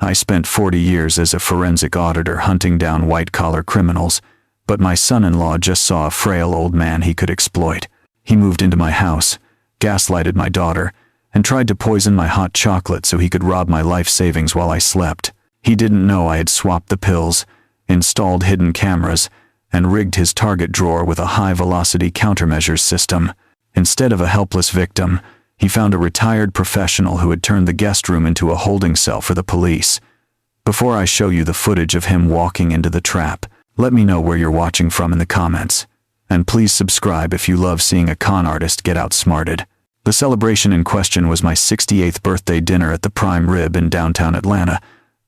I spent 40 years as a forensic auditor hunting down white-collar criminals, but my son-in-law just saw a frail old man he could exploit. He moved into my house, gaslighted my daughter, and tried to poison my hot chocolate so he could rob my life savings while I slept. He didn't know I had swapped the pills, installed hidden cameras, and rigged his target drawer with a high-velocity countermeasures system. Instead of a helpless victim, he found a retired professional who had turned the guest room into a holding cell for the police. Before I show you the footage of him walking into the trap, let me know where you're watching from in the comments. And please subscribe if you love seeing a con artist get outsmarted. The celebration in question was my 68th birthday dinner at the Prime Rib in downtown Atlanta,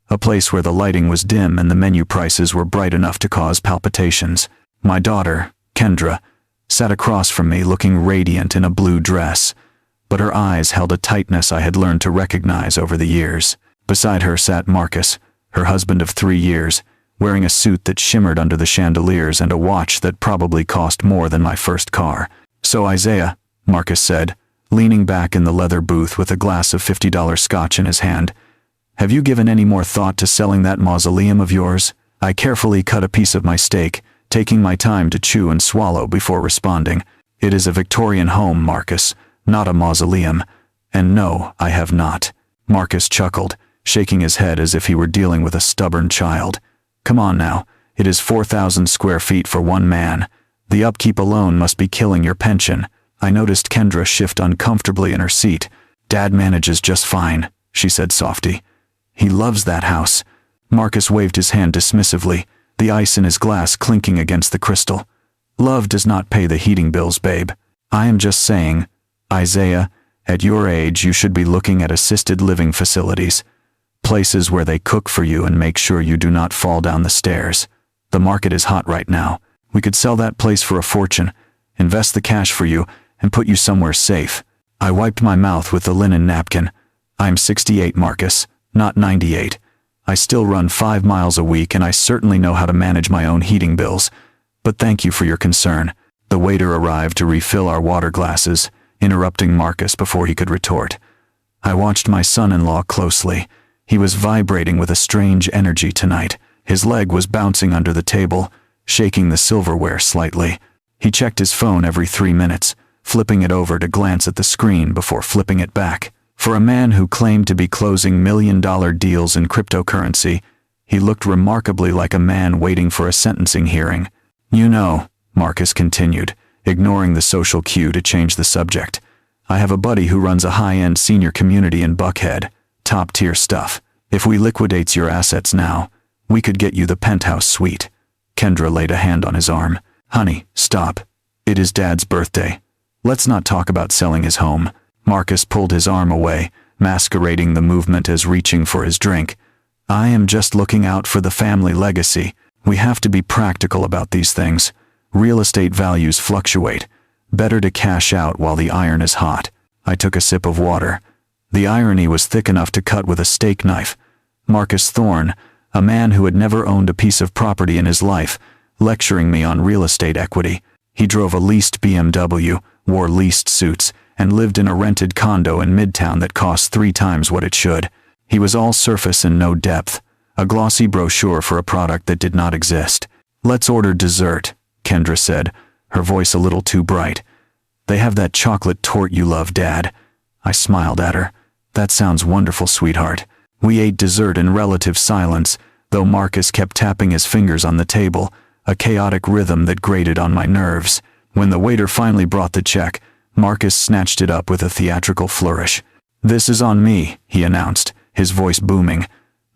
a place where the lighting was dim and the menu prices were bright enough to cause palpitations. My daughter, Kendra, sat across from me looking radiant in a blue dress, but her eyes held a tightness I had learned to recognize over the years. Beside her sat Marcus, her husband of 3 years, wearing a suit that shimmered under the chandeliers and a watch that probably cost more than my first car. "So Isaiah," Marcus said, leaning back in the leather booth with a glass of $50 scotch in his hand, "have you given any more thought to selling that mausoleum of yours?" I carefully cut a piece of my steak, taking my time to chew and swallow before responding. "It is a Victorian home, Marcus, not a mausoleum. And no, I have not." Marcus chuckled, shaking his head as if he were dealing with a stubborn child. "Come on now, it is 4,000 square feet for one man. The upkeep alone must be killing your pension." I noticed Kendra shift uncomfortably in her seat. "Dad manages just fine," she said softly. "He loves that house." Marcus waved his hand dismissively, the ice in his glass clinking against the crystal. "Love does not pay the heating bills, babe. I am just saying, Isaiah, at your age you should be looking at assisted living facilities. Places where they cook for you and make sure you do not fall down the stairs. The market is hot right now. We could sell that place for a fortune, invest the cash for you, and put you somewhere safe." I wiped my mouth with the linen napkin. "I'm 68, Marcus, not 98. I still run 5 miles a week and I certainly know how to manage my own heating bills. But thank you for your concern." The waiter arrived to refill our water glasses, interrupting Marcus before he could retort. I watched my son-in-law closely. He was vibrating with a strange energy tonight. His leg was bouncing under the table, shaking the silverware slightly. He checked his phone every 3 minutes, flipping it over to glance at the screen before flipping it back. For a man who claimed to be closing million-dollar deals in cryptocurrency, he looked remarkably like a man waiting for a sentencing hearing. "You know," Marcus continued, ignoring the social cue to change the subject, "I have a buddy who runs a high-end senior community in Buckhead. Top-tier stuff. If we liquidate your assets now, we could get you the penthouse suite." Kendra laid a hand on his arm. "Honey, stop. It is Dad's birthday. Let's not talk about selling his home." Marcus pulled his arm away, masquerading the movement as reaching for his drink. "I am just looking out for the family legacy. We have to be practical about these things. Real estate values fluctuate. Better to cash out while the iron is hot." I took a sip of water. The irony was thick enough to cut with a steak knife. Marcus Thorne, a man who had never owned a piece of property in his life, lecturing me on real estate equity. He drove a leased BMW, wore leased suits, and lived in a rented condo in Midtown that cost 3 times what it should. He was all surface and no depth, a glossy brochure for a product that did not exist. "Let's order dessert," Kendra said, her voice a little too bright. "They have that chocolate torte you love, Dad." I smiled at her. "That sounds wonderful, sweetheart." We ate dessert in relative silence, though Marcus kept tapping his fingers on the table, a chaotic rhythm that grated on my nerves. When the waiter finally brought the check, Marcus snatched it up with a theatrical flourish. "This is on me," he announced, his voice booming.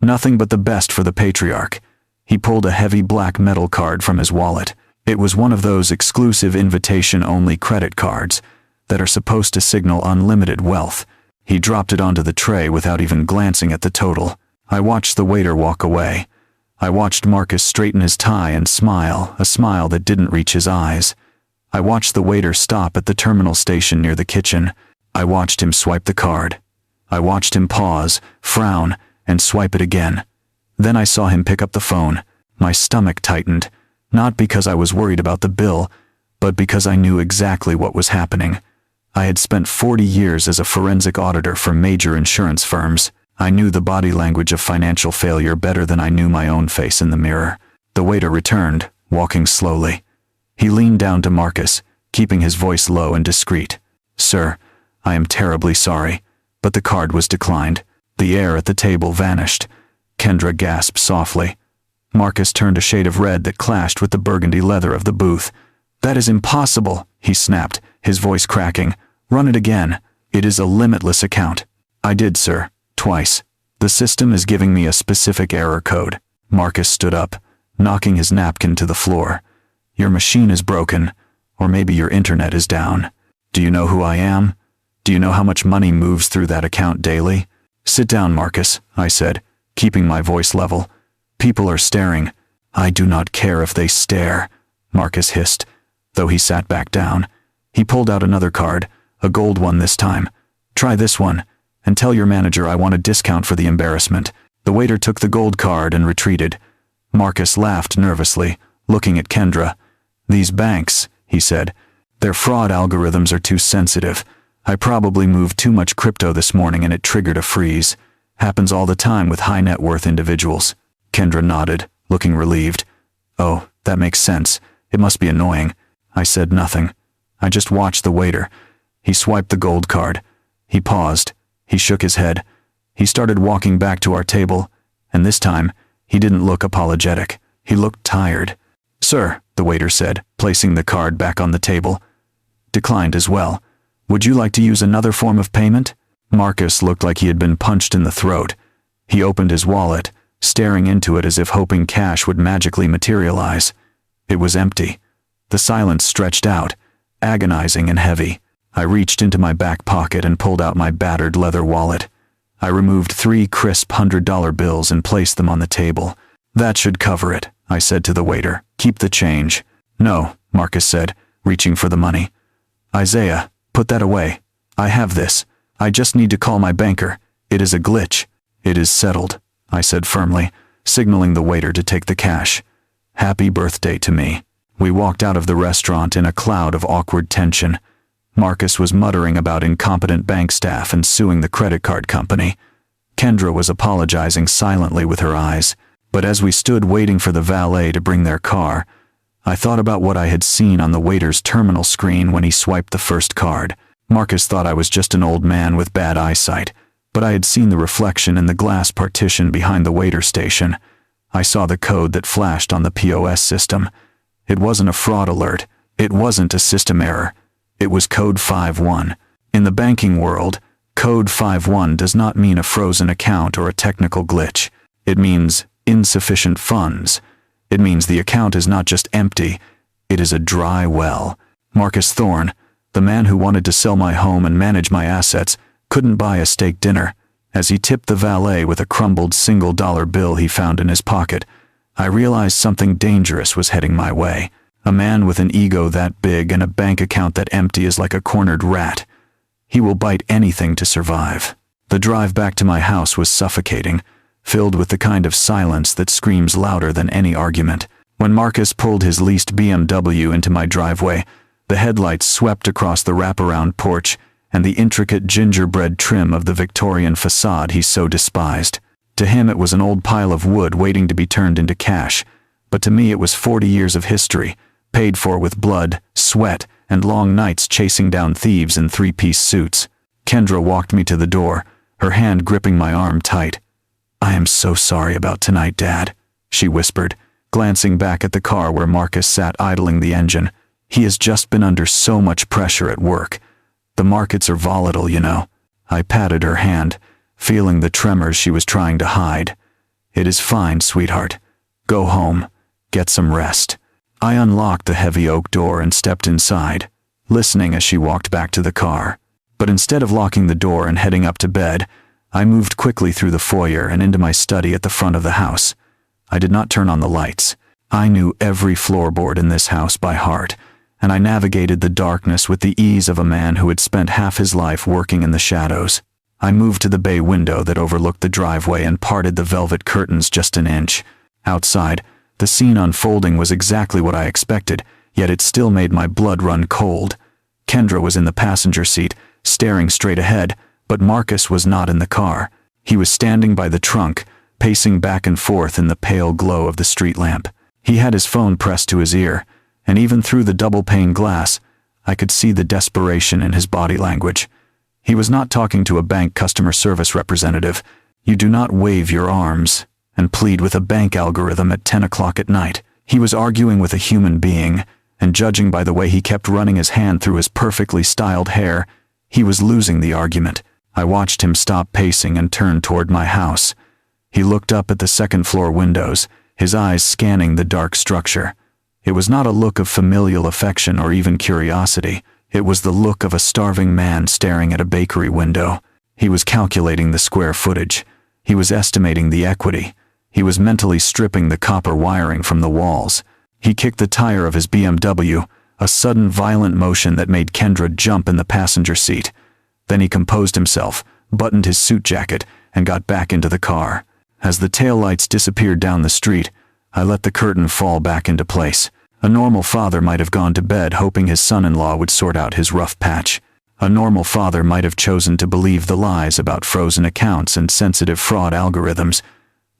"Nothing but the best for the patriarch." He pulled a heavy black metal card from his wallet. It was one of those exclusive invitation-only credit cards that are supposed to signal unlimited wealth. He dropped it onto the tray without even glancing at the total. I watched the waiter walk away. I watched Marcus straighten his tie and smile, a smile that didn't reach his eyes. I watched the waiter stop at the terminal station near the kitchen. I watched him swipe the card. I watched him pause, frown, and swipe it again. Then I saw him pick up the phone. My stomach tightened, not because I was worried about the bill, but because I knew exactly what was happening. I had spent 40 years as a forensic auditor for major insurance firms. I knew the body language of financial failure better than I knew my own face in the mirror. The waiter returned, walking slowly. He leaned down to Marcus, keeping his voice low and discreet. "Sir, I am terribly sorry, but the card was declined." The air at the table vanished. Kendra gasped softly. Marcus turned a shade of red that clashed with the burgundy leather of the booth. "That is impossible," he snapped, his voice cracking. "Run it again. It is a limitless account." "I did, sir. Twice. The system is giving me a specific error code." Marcus stood up, knocking his napkin to the floor. "Your machine is broken, or maybe your internet is down. Do you know who I am? Do you know how much money moves through that account daily?" "Sit down, Marcus," I said, keeping my voice level. "People are staring." "I do not care if they stare," Marcus hissed, though he sat back down. He pulled out another card, a gold one this time. "Try this one, and tell your manager I want a discount for the embarrassment." The waiter took the gold card and retreated. Marcus laughed nervously, looking at Kendra. "These banks," he said, "their fraud algorithms are too sensitive. I probably moved too much crypto this morning and it triggered a freeze. Happens all the time with high net worth individuals." Kendra nodded, looking relieved. "Oh, that makes sense. It must be annoying." I said nothing. I just watched the waiter. He swiped the gold card. He paused. He shook his head. He started walking back to our table, and this time, he didn't look apologetic. He looked tired. "Sir," the waiter said, placing the card back on the table. "Declined as well. Would you like to use another form of payment?" Marcus looked like he had been punched in the throat. He opened his wallet, staring into it as if hoping cash would magically materialize. It was empty. The silence stretched out, agonizing and heavy. I reached into my back pocket and pulled out my battered leather wallet. I removed 3 crisp $100 bills and placed them on the table. "That should cover it," I said to the waiter. "Keep the change." "No," Marcus said, reaching for the money. "Isaiah, put that away. I have this. I just need to call my banker. It is a glitch." "It is settled," I said firmly, signaling the waiter to take the cash. "Happy birthday to me." We walked out of the restaurant in a cloud of awkward tension. Marcus was muttering about incompetent bank staff and suing the credit card company. Kendra was apologizing silently with her eyes, but as we stood waiting for the valet to bring their car, I thought about what I had seen on the waiter's terminal screen when he swiped the first card. Marcus thought I was just an old man with bad eyesight, but I had seen the reflection in the glass partition behind the waiter station. I saw the code that flashed on the POS system. It wasn't a fraud alert. It wasn't a system error. It was code 51. In the banking world, code 51 does not mean a frozen account or a technical glitch. It means insufficient funds. It means the account is not just empty, it is a dry well. Marcus Thorne, the man who wanted to sell my home and manage my assets, couldn't buy a steak dinner. As he tipped the valet with a crumbled $1 bill he found in his pocket, I realized something dangerous was heading my way. A man with an ego that big and a bank account that empty is like a cornered rat. He will bite anything to survive. The drive back to my house was suffocating, filled with the kind of silence that screams louder than any argument. When Marcus pulled his leased BMW into my driveway, the headlights swept across the wraparound porch and the intricate gingerbread trim of the Victorian facade he so despised. To him it was an old pile of wood waiting to be turned into cash, but to me it was 40 years of history, paid for with blood, sweat, and long nights chasing down thieves in 3-piece suits. Kendra walked me to the door, her hand gripping my arm tight. "I am so sorry about tonight, Dad," she whispered, glancing back at the car where Marcus sat idling the engine. "He has just been under so much pressure at work. The markets are volatile, you know." I patted her hand, feeling the tremors she was trying to hide. "It is fine, sweetheart. Go home. Get some rest." I unlocked the heavy oak door and stepped inside, listening as she walked back to the car. But instead of locking the door and heading up to bed, I moved quickly through the foyer and into my study at the front of the house. I did not turn on the lights. I knew every floorboard in this house by heart, and I navigated the darkness with the ease of a man who had spent half his life working in the shadows. I moved to the bay window that overlooked the driveway and parted the velvet curtains just an inch. Outside, the scene unfolding was exactly what I expected, yet it still made my blood run cold. Kendra was in the passenger seat, staring straight ahead, but Marcus was not in the car. He was standing by the trunk, pacing back and forth in the pale glow of the street lamp. He had his phone pressed to his ear, and even through the double-pane glass, I could see the desperation in his body language. He was not talking to a bank customer service representative. You do not wave your arms and plead with a bank algorithm at 10 o'clock at night. He was arguing with a human being, and judging by the way he kept running his hand through his perfectly styled hair, he was losing the argument. I watched him stop pacing and turn toward my house. He looked up at the second-floor windows, his eyes scanning the dark structure. It was not a look of familial affection or even curiosity. It was the look of a starving man staring at a bakery window. He was calculating the square footage. He was estimating the equity. He was mentally stripping the copper wiring from the walls. He kicked the tire of his BMW, a sudden violent motion that made Kendra jump in the passenger seat. Then he composed himself, buttoned his suit jacket, and got back into the car. As the taillights disappeared down the street, I let the curtain fall back into place. A normal father might have gone to bed hoping his son-in-law would sort out his rough patch. A normal father might have chosen to believe the lies about frozen accounts and sensitive fraud algorithms.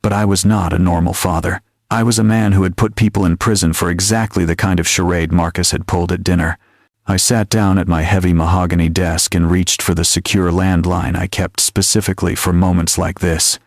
But I was not a normal father. I was a man who had put people in prison for exactly the kind of charade Marcus had pulled at dinner. I sat down at my heavy mahogany desk and reached for the secure landline I kept specifically for moments like this.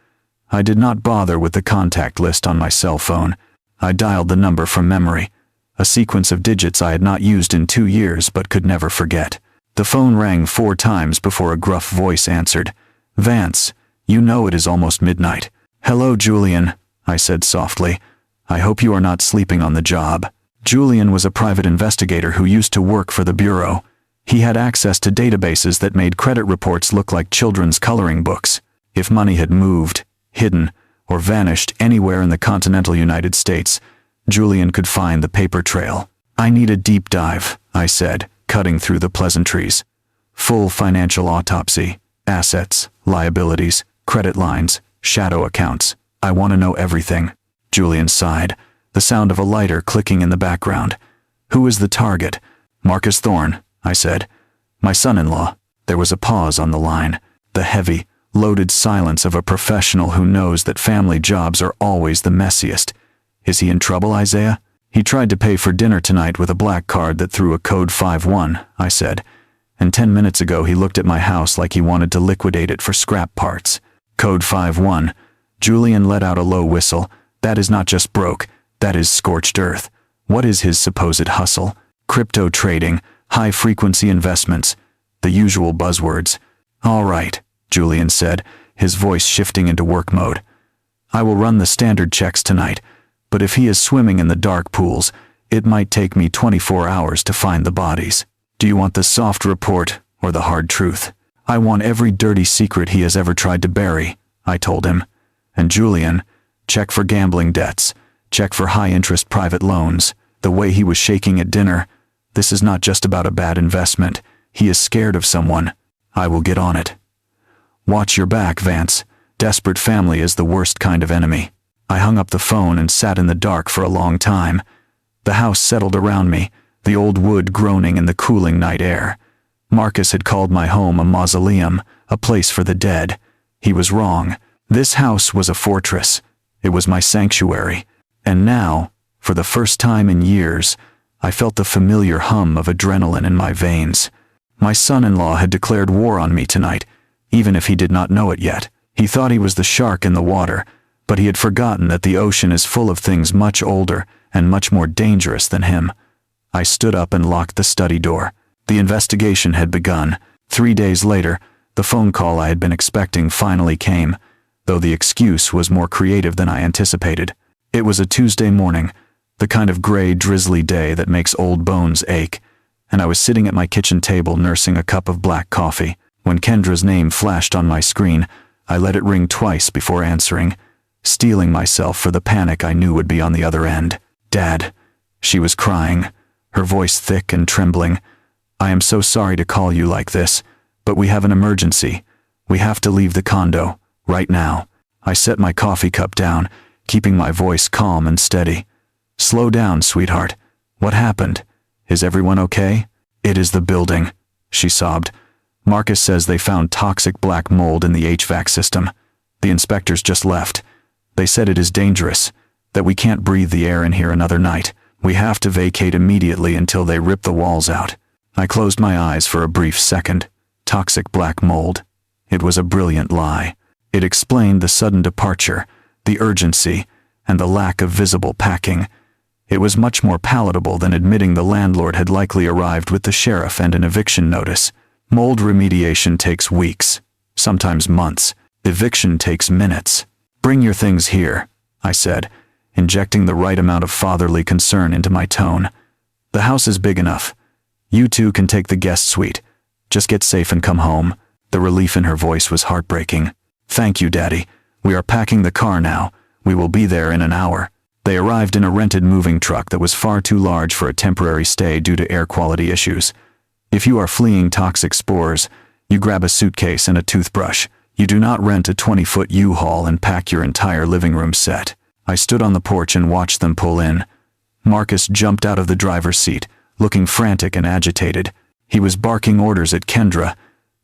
I did not bother with the contact list on my cell phone. I dialed the number from memory, a sequence of digits I had not used in 2 years but could never forget. The phone rang 4 times before a gruff voice answered. "Vance, you know it is almost midnight." "Hello, Julian," I said softly. "I hope you are not sleeping on the job." Julian was a private investigator who used to work for the Bureau. He had access to databases that made credit reports look like children's coloring books. If money had moved, hidden, or vanished anywhere in the continental United States, Julian could find the paper trail. "I need a deep dive," I said, cutting through the pleasantries. "Full financial autopsy, assets, liabilities, credit lines, shadow accounts. I want to know everything." Julian sighed, the sound of a lighter clicking in the background. "Who is the target?" "Marcus Thorne," I said. "My son-in-law." There was a pause on the line, the heavy, loaded silence of a professional who knows that family jobs are always the messiest. "Is he in trouble, Isaiah?" "He tried to pay for dinner tonight with a black card that threw a code 51, I said. "And 10 minutes ago he looked at my house like he wanted to liquidate it for scrap parts." "Code 51. Julian let out a low whistle. "That is not just broke, that is scorched earth. What is his supposed hustle?" "Crypto trading, high-frequency investments, the usual buzzwords." "All right," Julian said, his voice shifting into work mode. "I will run the standard checks tonight, but if he is swimming in the dark pools, it might take me 24 hours to find the bodies. Do you want the soft report or the hard truth?" "I want every dirty secret he has ever tried to bury," I told him. "And Julian, check for gambling debts, check for high-interest private loans." The way he was shaking at dinner, "This is not just about a bad investment. He is scared of someone. I will get on it." "Watch your back, Vance. Desperate family is the worst kind of enemy." I hung up the phone and sat in the dark for a long time. The house settled around me, the old wood groaning in the cooling night air. Marcus had called my home a mausoleum, a place for the dead. He was wrong. This house was a fortress. It was my sanctuary. And now, for the first time in years, I felt the familiar hum of adrenaline in my veins. My son-in-law had declared war on me tonight, even if he did not know it yet. He thought he was the shark in the water, but he had forgotten that the ocean is full of things much older and much more dangerous than him. I stood up and locked the study door. The investigation had begun. 3 days later, the phone call I had been expecting finally came, though the excuse was more creative than I anticipated. It was a Tuesday morning, the kind of gray, drizzly day that makes old bones ache, and I was sitting at my kitchen table nursing a cup of black coffee. When Kendra's name flashed on my screen, I let it ring twice before answering, steeling myself for the panic I knew would be on the other end. "Dad," she was crying, her voice thick and trembling. "I am so sorry to call you like this, but we have an emergency. We have to leave the condo, right now." I set my coffee cup down, keeping my voice calm and steady. "Slow down, sweetheart. What happened? Is everyone okay?" "It is the building," she sobbed. "Marcus says they found toxic black mold in the HVAC system. The inspectors just left. They said it is dangerous, that we can't breathe the air in here another night. We have to vacate immediately until they rip the walls out. I closed my eyes for a brief second. Toxic black mold. It was a brilliant lie. It explained the sudden departure, the urgency, and the lack of visible packing. It was much more palatable than admitting the landlord had likely arrived with the sheriff and an eviction notice. Mold remediation takes weeks, sometimes months. Eviction takes minutes. Bring your things here, I said, injecting the right amount of fatherly concern into my tone. The house is big enough. You two can take the guest suite. Just get safe and come home. The relief in her voice was heartbreaking. Thank you, Daddy. We are packing the car now. We will be there in an hour. They arrived in a rented moving truck that was far too large for a temporary stay due to air quality issues. If you are fleeing toxic spores, you grab a suitcase and a toothbrush. You do not rent a 20-foot U-Haul and pack your entire living room set. I stood on the porch and watched them pull in. Marcus jumped out of the driver's seat, looking frantic and agitated. He was barking orders at Kendra,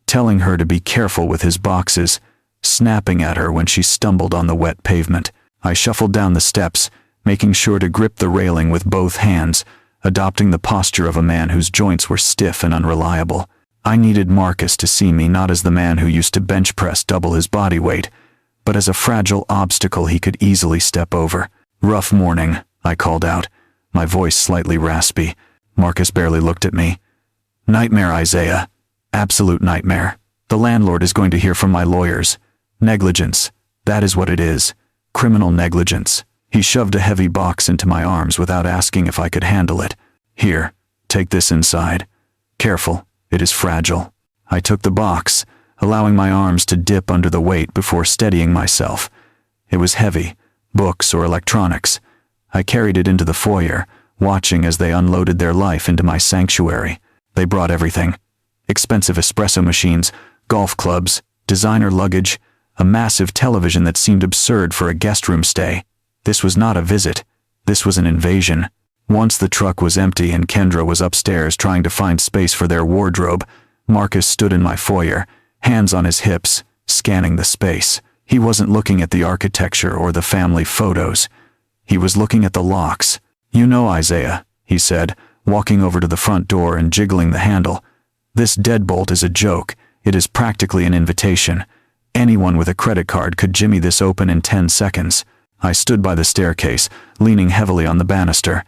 telling her to be careful with his boxes, snapping at her when she stumbled on the wet pavement. I shuffled down the steps, making sure to grip the railing with both hands, adopting the posture of a man whose joints were stiff and unreliable. I needed Marcus to see me not as the man who used to bench press double his body weight, but as a fragile obstacle he could easily step over. Rough morning, I called out, my voice slightly raspy. Marcus barely looked at me. Nightmare, Isaiah. Absolute nightmare. The landlord is going to hear from my lawyers. Negligence. That is what it is. Criminal negligence. He shoved a heavy box into my arms without asking if I could handle it. Here, take this inside. Careful, it is fragile. I took the box, allowing my arms to dip under the weight before steadying myself. It was heavy, books or electronics. I carried it into the foyer, watching as they unloaded their life into my sanctuary. They brought everything. Expensive espresso machines, golf clubs, designer luggage, a massive television that seemed absurd for a guest room stay. This was not a visit. This was an invasion. Once the truck was empty and Kendra was upstairs trying to find space for their wardrobe, Marcus stood in my foyer, hands on his hips, scanning the space. He wasn't looking at the architecture or the family photos. He was looking at the locks. You know, Isaiah, he said, walking over to the front door and jiggling the handle. This deadbolt is a joke. It is practically an invitation. Anyone with a credit card could jimmy this open in 10 seconds. I stood by the staircase, leaning heavily on the banister.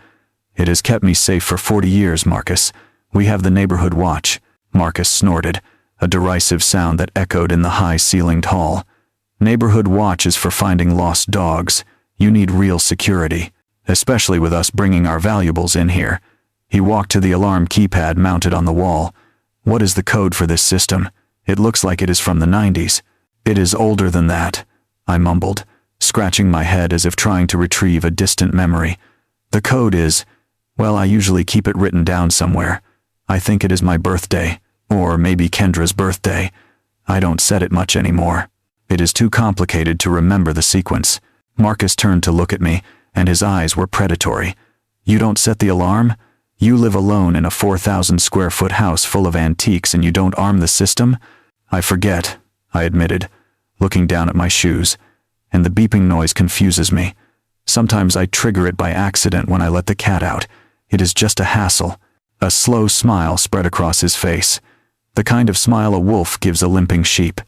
It has kept me safe for 40 years, Marcus. We have the neighborhood watch. Marcus snorted, a derisive sound that echoed in the high-ceilinged hall. Neighborhood watch is for finding lost dogs. You need real security, especially with us bringing our valuables in here. He walked to the alarm keypad mounted on the wall. What is the code for this system? It looks like it is from the 90s. It is older than that, I mumbled, scratching my head as if trying to retrieve a distant memory. The code is, well, I usually keep it written down somewhere. I think it is my birthday, or maybe Kendra's birthday. I don't set it much anymore. It is too complicated to remember the sequence. Marcus turned to look at me, and his eyes were predatory. You don't set the alarm? You live alone in a 4,000-square-foot house full of antiques and you don't arm the system? I forget, I admitted, looking down at my shoes, and the beeping noise confuses me. Sometimes I trigger it by accident when I let the cat out. It is just a hassle. A slow smile spread across his face, the kind of smile a wolf gives a limping sheep.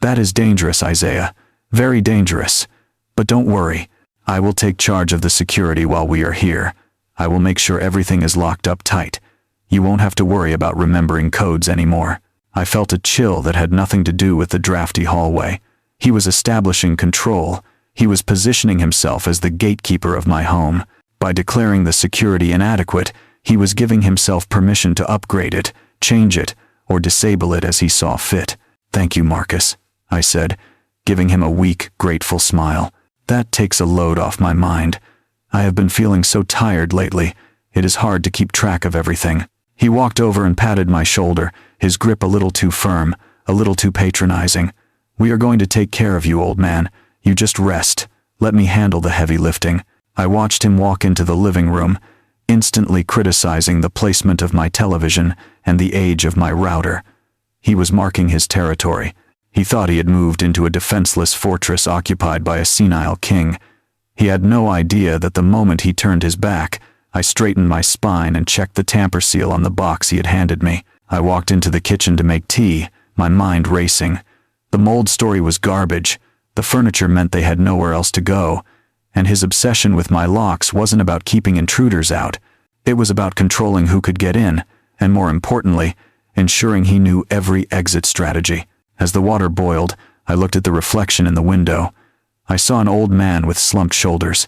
That is dangerous, Isaiah. Very dangerous. But don't worry. I will take charge of the security while we are here. I will make sure everything is locked up tight. You won't have to worry about remembering codes anymore. I felt a chill that had nothing to do with the drafty hallway. He was establishing control. He was positioning himself as the gatekeeper of my home. By declaring the security inadequate, he was giving himself permission to upgrade it, change it, or disable it as he saw fit. Thank you, Marcus, I said, giving him a weak, grateful smile. That takes a load off my mind. I have been feeling so tired lately. It is hard to keep track of everything. He walked over and patted my shoulder, his grip a little too firm, a little too patronizing. We are going to take care of you, old man. You just rest. Let me handle the heavy lifting. I watched him walk into the living room, instantly criticizing the placement of my television and the age of my router. He was marking his territory. He thought he had moved into a defenseless fortress occupied by a senile king. He had no idea that the moment he turned his back, I straightened my spine and checked the tamper seal on the box he had handed me. I walked into the kitchen to make tea, my mind racing. The mold story was garbage. The furniture meant they had nowhere else to go. And his obsession with my locks wasn't about keeping intruders out. It was about controlling who could get in, and more importantly, ensuring he knew every exit strategy. As the water boiled, I looked at the reflection in the window. I saw an old man with slumped shoulders,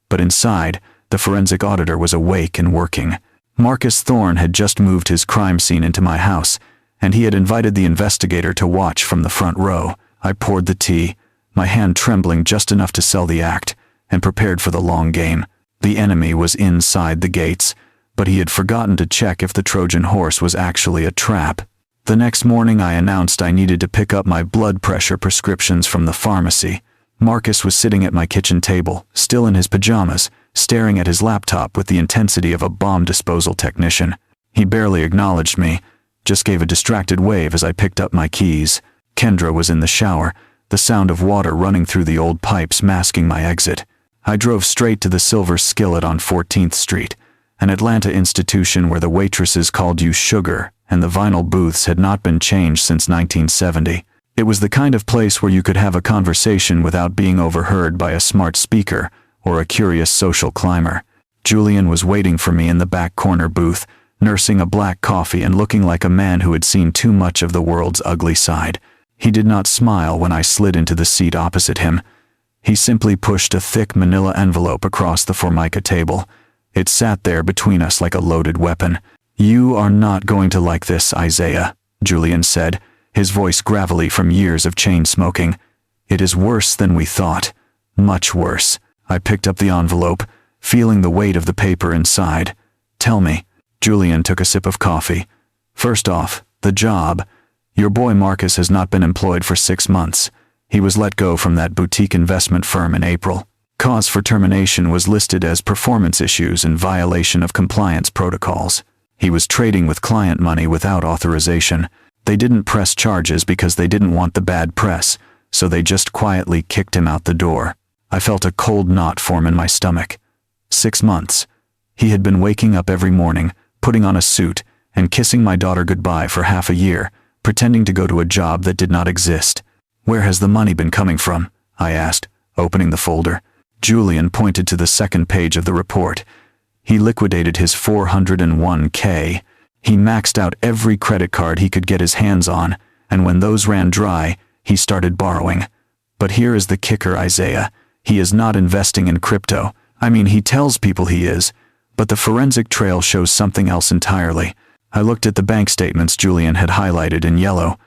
but inside, the forensic auditor was awake and working. Marcus Thorne had just moved his crime scene into my house, and he had invited the investigator to watch from the front row. I poured the tea, my hand trembling just enough to sell the act, and prepared for the long game. The enemy was inside the gates, but he had forgotten to check if the Trojan horse was actually a trap. The next morning I announced I needed to pick up my blood pressure prescriptions from the pharmacy. Marcus was sitting at my kitchen table, still in his pajamas, staring at his laptop with the intensity of a bomb disposal technician. He barely acknowledged me, just gave a distracted wave as I picked up my keys. Kendra was in the shower, the sound of water running through the old pipes masking my exit. I drove straight to the Silver Skillet on 14th Street, an Atlanta institution where the waitresses called you sugar and the vinyl booths had not been changed since 1970. It was the kind of place where you could have a conversation without being overheard by a smart speaker or a curious social climber. Julian was waiting for me in the back corner booth, nursing a black coffee and looking like a man who had seen too much of the world's ugly side. He did not smile when I slid into the seat opposite him. He simply pushed a thick manila envelope across the Formica table. It sat there between us like a loaded weapon. "You are not going to like this, Isaiah," Julian said, his voice gravelly from years of chain smoking. "It is worse than we thought. Much worse." I picked up the envelope, feeling the weight of the paper inside. "Tell me." Julian took a sip of coffee. "First off, the job. Your boy Marcus has not been employed for 6 months. He was let go from that boutique investment firm in April. Cause for termination was listed as performance issues and violation of compliance protocols. He was trading with client money without authorization. They didn't press charges because they didn't want the bad press, so they just quietly kicked him out the door." I felt a cold knot form in my stomach. 6 months. He had been waking up every morning, putting on a suit, and kissing my daughter goodbye for half a year, pretending to go to a job that did not exist. "Where has the money been coming from?" I asked, opening the folder. Julian pointed to the second page of the report. He liquidated his 401k. He maxed out every credit card he could get his hands on, and when those ran dry, he started borrowing. But here is the kicker, Isaiah. He is not investing in crypto. I mean, he tells people he is, but the forensic trail shows something else entirely. I looked at the bank statements Julian had highlighted in yellow.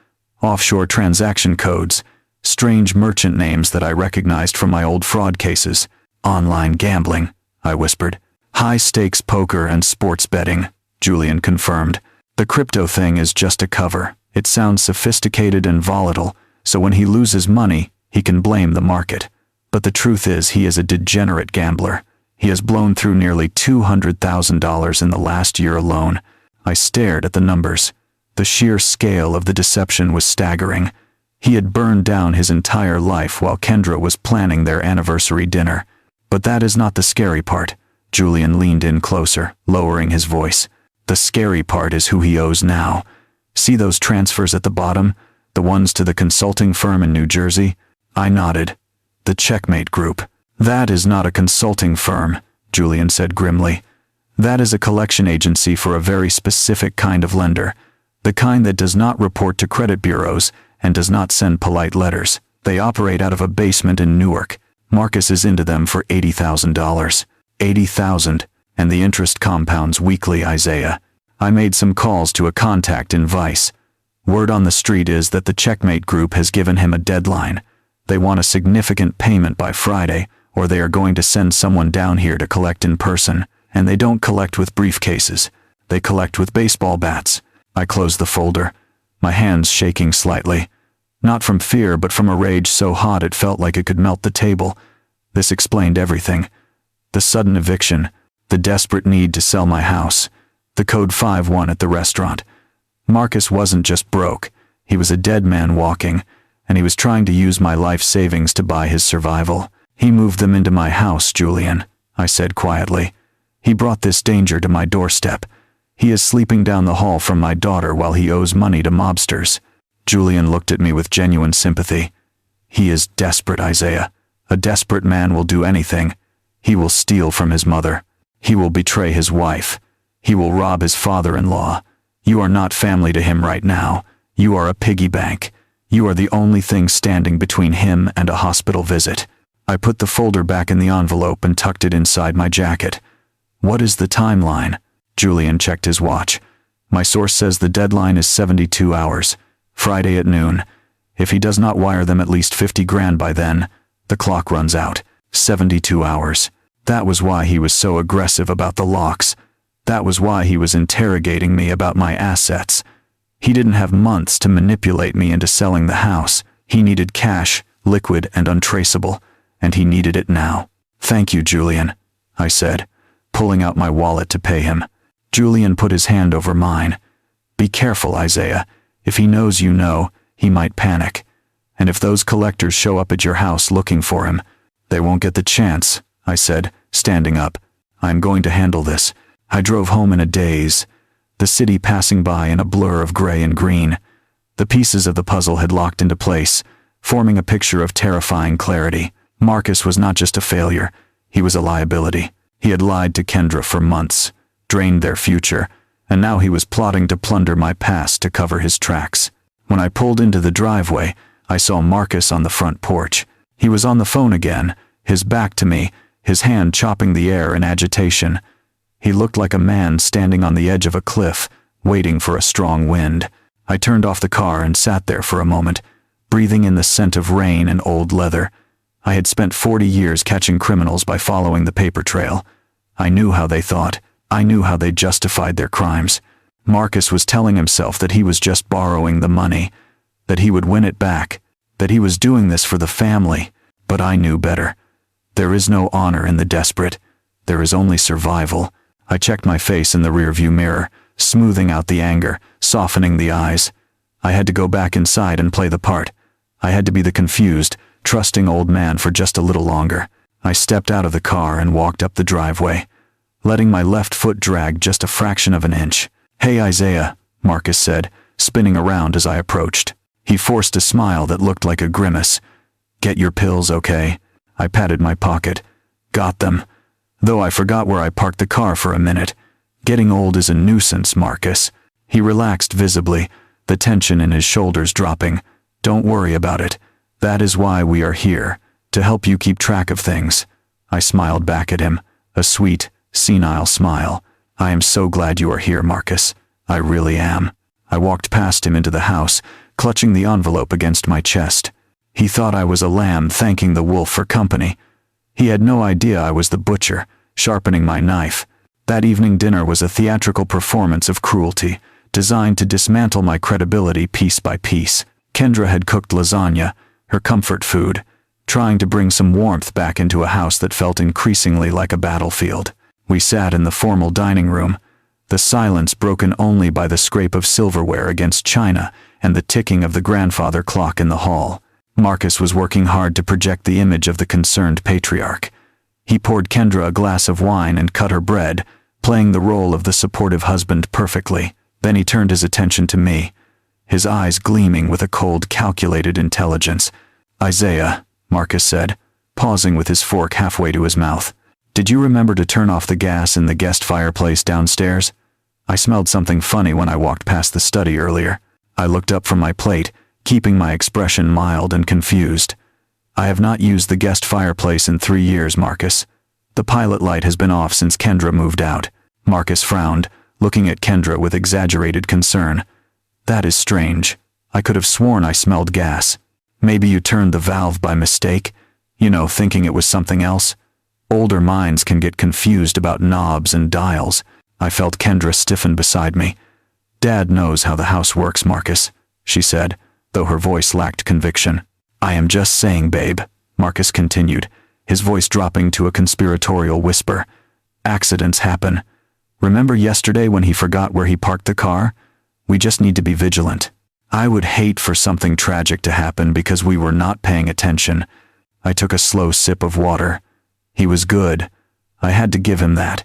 Offshore transaction codes, strange merchant names that I recognized from my old fraud cases. "Online gambling," I whispered. "High-stakes poker and sports betting," Julian confirmed. "The crypto thing is just a cover. It sounds sophisticated and volatile, so when he loses money, he can blame the market. But the truth is he is a degenerate gambler. He has blown through nearly $200,000 in the last year alone." I stared at the numbers. The sheer scale of the deception was staggering. He had burned down his entire life while Kendra was planning their anniversary dinner. But that is not the scary part. Julian leaned in closer, lowering his voice. "The scary part is who he owes now. See those transfers at the bottom? The ones to the consulting firm in New Jersey?" I nodded. "The Checkmate Group." "That is not a consulting firm," Julian said grimly. "That is a collection agency for a very specific kind of lender. The kind that does not report to credit bureaus and does not send polite letters. They operate out of a basement in Newark. Marcus is into them for $80,000. $80,000, and the interest compounds weekly, Isaiah." I made some calls to a contact in Vice. Word on the street is that the Checkmate Group has given him a deadline. They want a significant payment by Friday, or they are going to send someone down here to collect in person, and they don't collect with briefcases. They collect with baseball bats. I closed the folder, my hands shaking slightly. Not from fear, but from a rage so hot it felt like it could melt the table. This explained everything. The sudden eviction, the desperate need to sell my house, the code 5-1 at the restaurant. Marcus wasn't just broke, he was a dead man walking, and he was trying to use my life savings to buy his survival. He moved them into my house, Julian, I said quietly. He brought this danger to my doorstep. He is sleeping down the hall from my daughter while he owes money to mobsters. Julian looked at me with genuine sympathy. He is desperate, Isaiah. A desperate man will do anything. He will steal from his mother. He will betray his wife. He will rob his father-in-law. You are not family to him right now. You are a piggy bank. You are the only thing standing between him and a hospital visit. I put the folder back in the envelope and tucked it inside my jacket. What is the timeline? Julian checked his watch. My source says the deadline is 72 hours. Friday at noon. If he does not wire them at least 50 grand by then, the clock runs out. 72 hours. That was why he was so aggressive about the locks. That was why he was interrogating me about my assets. He didn't have months to manipulate me into selling the house. He needed cash, liquid and untraceable, and he needed it now. Thank you, Julian, I said, pulling out my wallet to pay him. Julian put his hand over mine. Be careful, Isaiah. If he knows you know, he might panic. And if those collectors show up at your house looking for him, they won't get the chance, I said, standing up. I'm going to handle this. I drove home in a daze, the city passing by in a blur of gray and green. The pieces of the puzzle had locked into place, forming a picture of terrifying clarity. Marcus was not just a failure, he was a liability. He had lied to Kendra for months, drained their future, and now he was plotting to plunder my past to cover his tracks. When I pulled into the driveway, I saw Marcus on the front porch. He was on the phone again, his back to me, his hand chopping the air in agitation. He looked like a man standing on the edge of a cliff, waiting for a strong wind. I turned off the car and sat there for a moment, breathing in the scent of rain and old leather. I had spent 40 years catching criminals by following the paper trail. I knew how they thought. I knew how they justified their crimes. Marcus was telling himself that he was just borrowing the money, that he would win it back, that he was doing this for the family, but I knew better. There is no honor in the desperate. There is only survival. I checked my face in the rearview mirror, smoothing out the anger, softening the eyes. I had to go back inside and play the part. I had to be the confused, trusting old man for just a little longer. I stepped out of the car and walked up the driveway, letting my left foot drag just a fraction of an inch. Hey, Isaiah, Marcus said, spinning around as I approached. He forced a smile that looked like a grimace. Get your pills, okay? I patted my pocket. Got them. Though I forgot where I parked the car for a minute. Getting old is a nuisance, Marcus. He relaxed visibly, the tension in his shoulders dropping. Don't worry about it. That is why we are here, to help you keep track of things. I smiled back at him, a sweet, senile smile. I am so glad you are here, Marcus. I really am. I walked past him into the house, clutching the envelope against my chest. He thought I was a lamb thanking the wolf for company. He had no idea I was the butcher, sharpening my knife. That evening dinner was a theatrical performance of cruelty, designed to dismantle my credibility piece by piece. Kendra had cooked lasagna, her comfort food, trying to bring some warmth back into a house that felt increasingly like a battlefield. We sat in the formal dining room, the silence broken only by the scrape of silverware against china and the ticking of the grandfather clock in the hall. Marcus was working hard to project the image of the concerned patriarch. He poured Kendra a glass of wine and cut her bread, playing the role of the supportive husband perfectly. Then he turned his attention to me, his eyes gleaming with a cold, calculated intelligence. Isaiah, Marcus said, pausing with his fork halfway to his mouth. Did you remember to turn off the gas in the guest fireplace downstairs? I smelled something funny when I walked past the study earlier. I looked up from my plate, keeping my expression mild and confused. I have not used the guest fireplace in 3 years, Marcus. The pilot light has been off since Kendra moved out. Marcus frowned, looking at Kendra with exaggerated concern. That is strange. I could have sworn I smelled gas. Maybe you turned the valve by mistake? You know, thinking it was something else? Older minds can get confused about knobs and dials. I felt Kendra stiffen beside me. Dad knows how the house works, Marcus, she said, though her voice lacked conviction. I am just saying, babe, Marcus continued, his voice dropping to a conspiratorial whisper. Accidents happen. Remember yesterday when he forgot where he parked the car? We just need to be vigilant. I would hate for something tragic to happen because we were not paying attention. I took a slow sip of water. He was good. I had to give him that.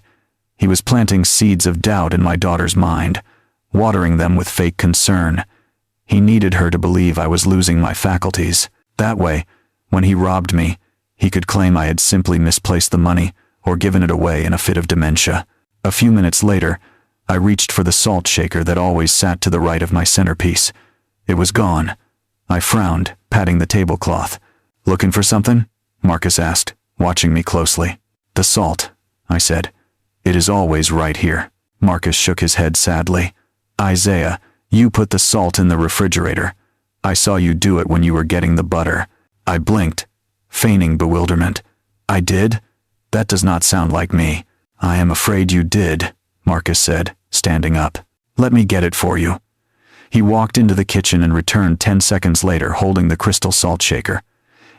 He was planting seeds of doubt in my daughter's mind, watering them with fake concern. He needed her to believe I was losing my faculties. That way, when he robbed me, he could claim I had simply misplaced the money or given it away in a fit of dementia. A few minutes later, I reached for the salt shaker that always sat to the right of my centerpiece. It was gone. I frowned, patting the tablecloth. "Looking for something?" Marcus asked, watching me closely. "The salt," I said. "It is always right here." Marcus shook his head sadly. "Isaiah, you put the salt in the refrigerator. I saw you do it when you were getting the butter." I blinked, feigning bewilderment. "I did? That does not sound like me." "I am afraid you did," Marcus said, standing up. "Let me get it for you." He walked into the kitchen and returned 10 seconds later holding the crystal salt shaker.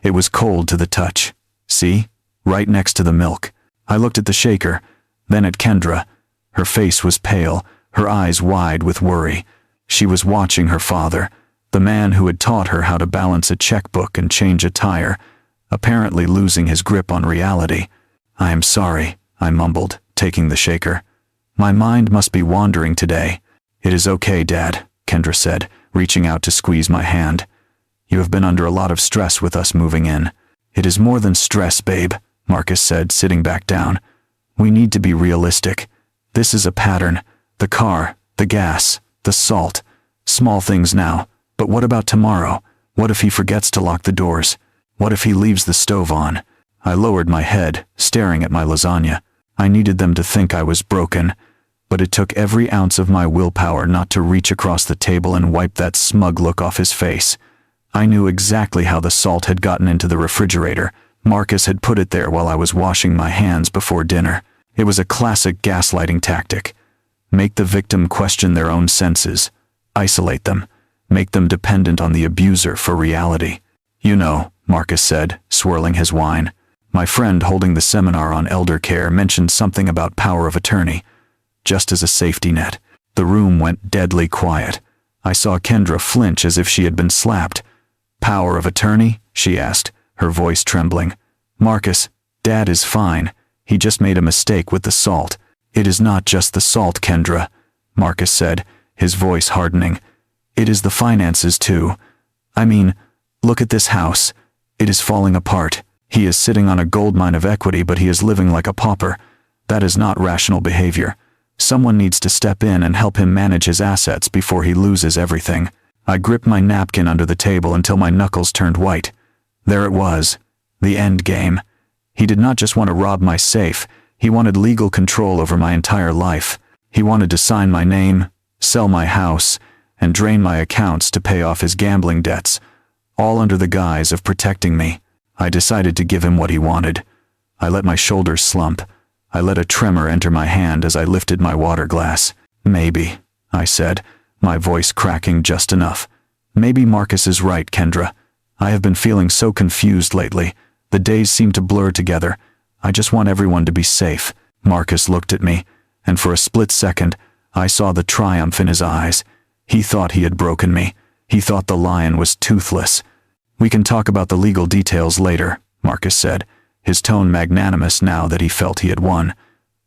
It was cold to the touch. "See? Right next to the milk." I looked at the shaker, then at Kendra. Her face was pale, her eyes wide with worry. She was watching her father, the man who had taught her how to balance a checkbook and change a tire, apparently losing his grip on reality. "I am sorry," I mumbled, taking the shaker. "My mind must be wandering today." "It is okay, Dad," Kendra said, reaching out to squeeze my hand. "You have been under a lot of stress with us moving in." "It is more than stress, babe," Marcus said, sitting back down. "We need to be realistic. This is a pattern. The car, the gas, the salt. Small things now, but what about tomorrow? What if he forgets to lock the doors? What if he leaves the stove on?" I lowered my head, staring at my lasagna. I needed them to think I was broken, but it took every ounce of my willpower not to reach across the table and wipe that smug look off his face. I knew exactly how the salt had gotten into the refrigerator. Marcus had put it there while I was washing my hands before dinner. It was a classic gaslighting tactic. Make the victim question their own senses. Isolate them. Make them dependent on the abuser for reality. "You know," Marcus said, swirling his wine. "My friend holding the seminar on elder care mentioned something about power of attorney, just as a safety net." The room went deadly quiet. I saw Kendra flinch as if she had been slapped. "Power of attorney?" she asked, her voice trembling. "Marcus, Dad is fine. He just made a mistake with the salt." "It is not just the salt, Kendra," Marcus said, his voice hardening. "It is the finances too. I mean, look at this house. It is falling apart. He is sitting on a goldmine of equity, but he is living like a pauper. That is not rational behavior. Someone needs to step in and help him manage his assets before he loses everything." I gripped my napkin under the table until my knuckles turned white. There it was, the end game. He did not just want to rob my safe, he wanted legal control over my entire life. He wanted to sign my name, sell my house, and drain my accounts to pay off his gambling debts, all under the guise of protecting me. I decided to give him what he wanted. I let my shoulders slump. I let a tremor enter my hand as I lifted my water glass. "Maybe," I said, my voice cracking just enough. "Maybe Marcus is right, Kendra. I have been feeling so confused lately. The days seem to blur together. I just want everyone to be safe." Marcus looked at me, and for a split second, I saw the triumph in his eyes. He thought he had broken me. He thought the lion was toothless. "We can talk about the legal details later," Marcus said, his tone magnanimous now that he felt he had won.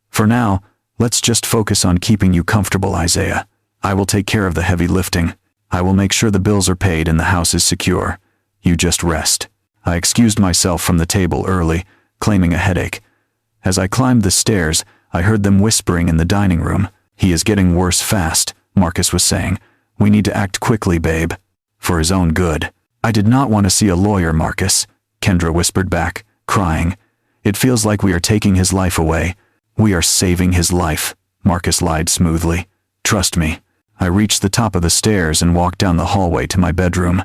"For now, let's just focus on keeping you comfortable, Isaiah. I will take care of the heavy lifting. I will make sure the bills are paid and the house is secure. You just rest." I excused myself from the table early, claiming a headache. As I climbed the stairs, I heard them whispering in the dining room. "He is getting worse fast," Marcus was saying. "We need to act quickly, babe. For his own good." "I did not want to see a lawyer, Marcus," Kendra whispered back, crying. "It feels like we are taking his life away." "We are saving his life," Marcus lied smoothly. "Trust me." I reached the top of the stairs and walked down the hallway to my bedroom.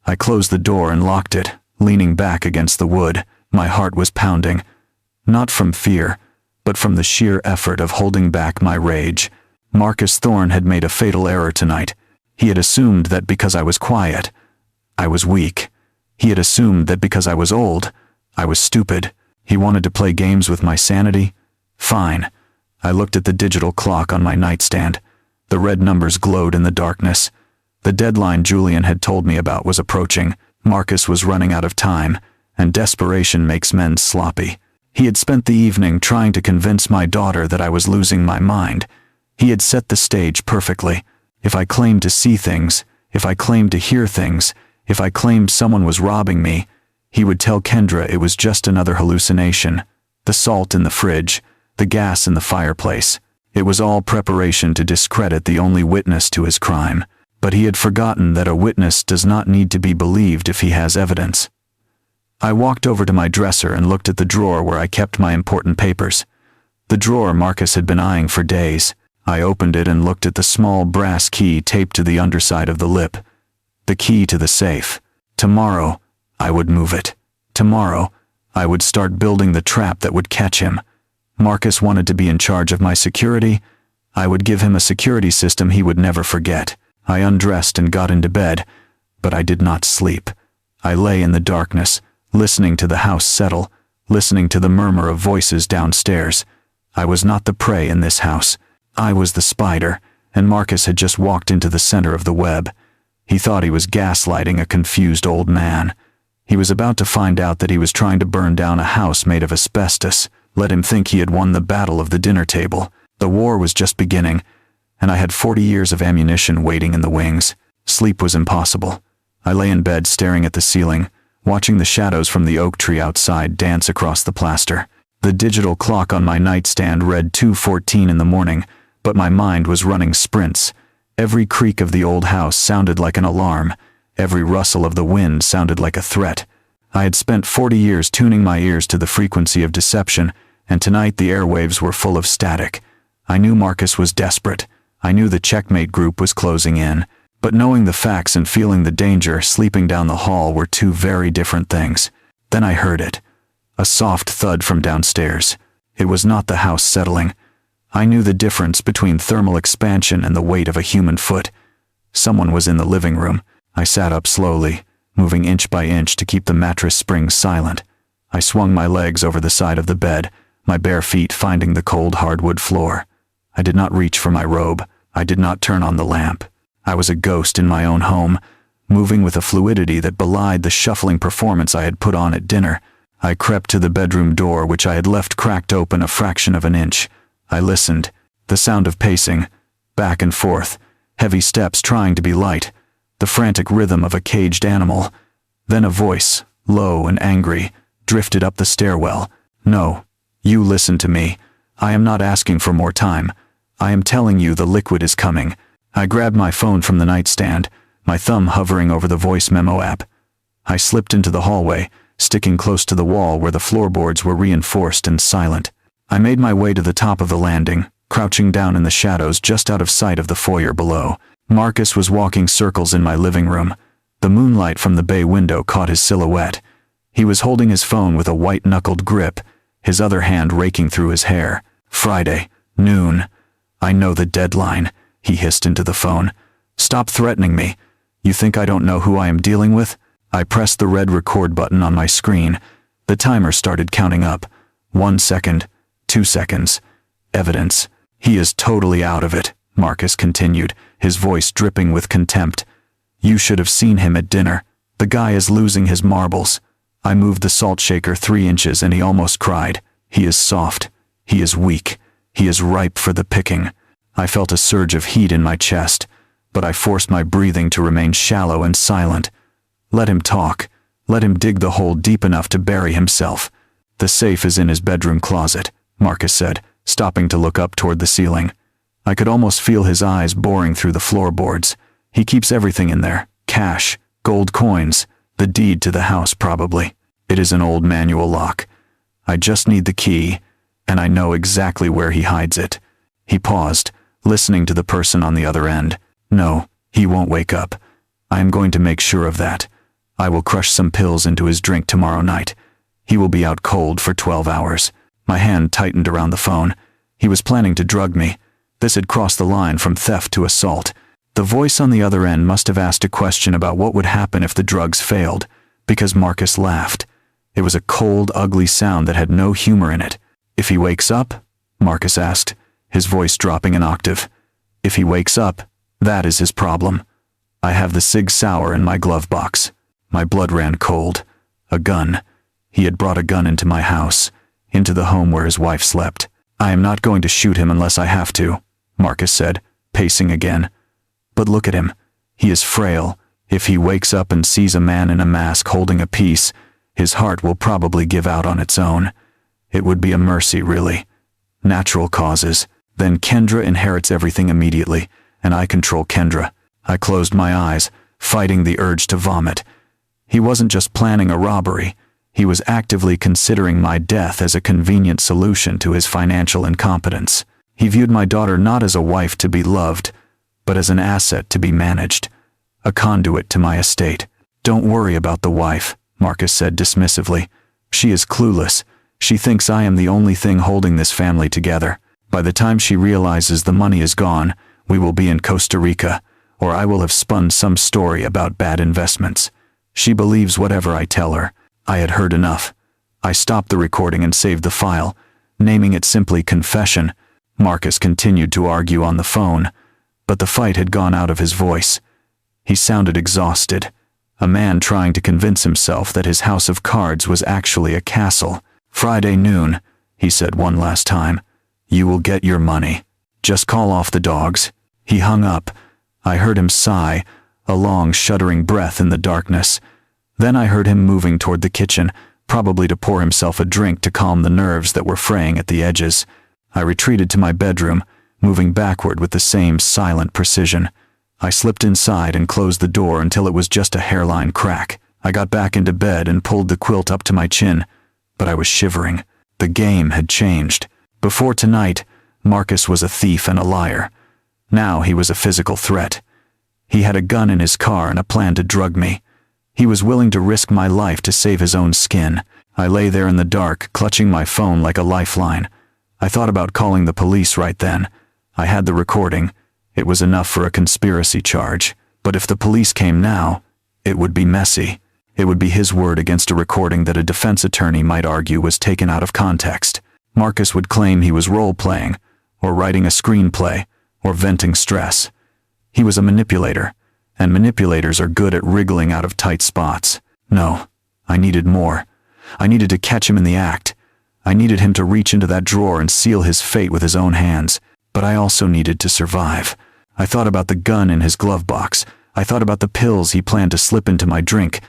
I closed the door and locked it, leaning back against the wood. My heart was pounding. Not from fear, but from the sheer effort of holding back my rage. Marcus Thorne had made a fatal error tonight. He had assumed that because I was quiet, I was weak. He had assumed that because I was old, I was stupid. He wanted to play games with my sanity? Fine. I looked at the digital clock on my nightstand. The red numbers glowed in the darkness. The deadline Julian had told me about was approaching. Marcus was running out of time, and desperation makes men sloppy. He had spent the evening trying to convince my daughter that I was losing my mind. He had set the stage perfectly. If I claimed to see things, if I claimed to hear things, if I claimed someone was robbing me, he would tell Kendra it was just another hallucination. The salt in the fridge, the gas in the fireplace. It was all preparation to discredit the only witness to his crime. But he had forgotten that a witness does not need to be believed if he has evidence. I walked over to my dresser and looked at the drawer where I kept my important papers. The drawer Marcus had been eyeing for days. I opened it and looked at the small brass key taped to the underside of the lip. The key to the safe. Tomorrow, I would move it. Tomorrow, I would start building the trap that would catch him. Marcus wanted to be in charge of my security. I would give him a security system he would never forget. I undressed and got into bed, but I did not sleep. I lay in the darkness, listening to the house settle, listening to the murmur of voices downstairs. I was not the prey in this house. I was the spider, and Marcus had just walked into the center of the web. He thought he was gaslighting a confused old man. He was about to find out that he was trying to burn down a house made of asbestos. Let him think he had won the battle of the dinner table. The war was just beginning, and I had 40 years of ammunition waiting in the wings. Sleep was impossible. I lay in bed staring at the ceiling, watching the shadows from the oak tree outside dance across the plaster. The digital clock on my nightstand read 2:14 in the morning, but my mind was running sprints. Every creak of the old house sounded like an alarm. Every rustle of the wind sounded like a threat. I had spent 40 years tuning my ears to the frequency of deception, and tonight the airwaves were full of static. I knew Marcus was desperate. I knew the checkmate group was closing in, but knowing the facts and feeling the danger sleeping down the hall were two very different things. Then I heard it. A soft thud from downstairs. It was not the house settling. I knew the difference between thermal expansion and the weight of a human foot. Someone was in the living room. I sat up slowly, moving inch by inch to keep the mattress springs silent. I swung my legs over the side of the bed, my bare feet finding the cold hardwood floor. I did not reach for my robe. I did not turn on the lamp. I was a ghost in my own home, moving with a fluidity that belied the shuffling performance I had put on at dinner. I crept to the bedroom door, which I had left cracked open a fraction of an inch. I listened. The sound of pacing, back and forth, heavy steps trying to be light, the frantic rhythm of a caged animal. Then a voice, low and angry, drifted up the stairwell. "No, you listen to me. I am not asking for more time. I am telling you the liquid is coming." I grabbed my phone from the nightstand, my thumb hovering over the voice memo app. I slipped into the hallway, sticking close to the wall where the floorboards were reinforced and silent. I made my way to the top of the landing, crouching down in the shadows just out of sight of the foyer below. Marcus was walking circles in my living room. The moonlight from the bay window caught his silhouette. He was holding his phone with a white-knuckled grip, his other hand raking through his hair. "Friday, noon. I know the deadline," he hissed into the phone. "Stop threatening me. You think I don't know who I am dealing with?" I pressed the red record button on my screen. The timer started counting up. 1 second, 2 seconds. Evidence. "He is totally out of it," Marcus continued, his voice dripping with contempt. "You should have seen him at dinner. The guy is losing his marbles." I moved the salt shaker 3 inches and he almost cried. "He is soft. He is weak. He is ripe for the picking." I felt a surge of heat in my chest, but I forced my breathing to remain shallow and silent. Let him talk. Let him dig the hole deep enough to bury himself. "The safe is in his bedroom closet," Marcus said, stopping to look up toward the ceiling. I could almost feel his eyes boring through the floorboards. "He keeps everything in there. Cash, gold coins, the deed to the house probably. It is an old manual lock. I just need the key, and I know exactly where he hides it." He paused, listening to the person on the other end. "No, he won't wake up. I am going to make sure of that. I will crush some pills into his drink tomorrow night. He will be out cold for 12 hours. My hand tightened around the phone. He was planning to drug me. This had crossed the line from theft to assault. The voice on the other end must have asked a question about what would happen if the drugs failed, because Marcus laughed. It was a cold, ugly sound that had no humor in it. "If he wakes up?" Marcus asked, his voice dropping an octave. "If he wakes up, that is his problem." I have the Sig Sauer in my glove box. My blood ran cold. A gun. He had brought a gun into my house, into the home where his wife slept. I am not going to shoot him unless I have to, Marcus said, pacing again. But look at him. He is frail. If he wakes up and sees a man in a mask holding a piece, his heart will probably give out on its own. It would be a mercy, really. Natural causes. Then Kendra inherits everything immediately, and I control Kendra. I closed my eyes, fighting the urge to vomit. He wasn't just planning a robbery. He was actively considering my death as a convenient solution to his financial incompetence. He viewed my daughter not as a wife to be loved, but as an asset to be managed. A conduit to my estate. Don't worry about the wife, Marcus said dismissively. She is clueless. She thinks I am the only thing holding this family together. By the time she realizes the money is gone, we will be in Costa Rica, or I will have spun some story about bad investments. She believes whatever I tell her. I had heard enough. I stopped the recording and saved the file, naming it simply confession. Marcus continued to argue on the phone, but the fight had gone out of his voice. He sounded exhausted, a man trying to convince himself that his house of cards was actually a castle. Friday noon, he said one last time. You will get your money. Just call off the dogs. He hung up. I heard him sigh, a long shuddering breath in the darkness. Then I heard him moving toward the kitchen, probably to pour himself a drink to calm the nerves that were fraying at the edges. I retreated to my bedroom, moving backward with the same silent precision. I slipped inside and closed the door until it was just a hairline crack. I got back into bed and pulled the quilt up to my chin, but I was shivering. The game had changed. Before tonight, Marcus was a thief and a liar. Now he was a physical threat. He had a gun in his car and a plan to drug me. He was willing to risk my life to save his own skin. I lay there in the dark, clutching my phone like a lifeline. I thought about calling the police right then. I had the recording. It was enough for a conspiracy charge. But if the police came now, it would be messy. It would be his word against a recording that a defense attorney might argue was taken out of context. Marcus would claim he was role-playing, or writing a screenplay, or venting stress. He was a manipulator, and manipulators are good at wriggling out of tight spots. No, I needed more. I needed to catch him in the act. I needed him to reach into that drawer and seal his fate with his own hands. But I also needed to survive. I thought about the gun in his glove box. I thought about the pills he planned to slip into my drink.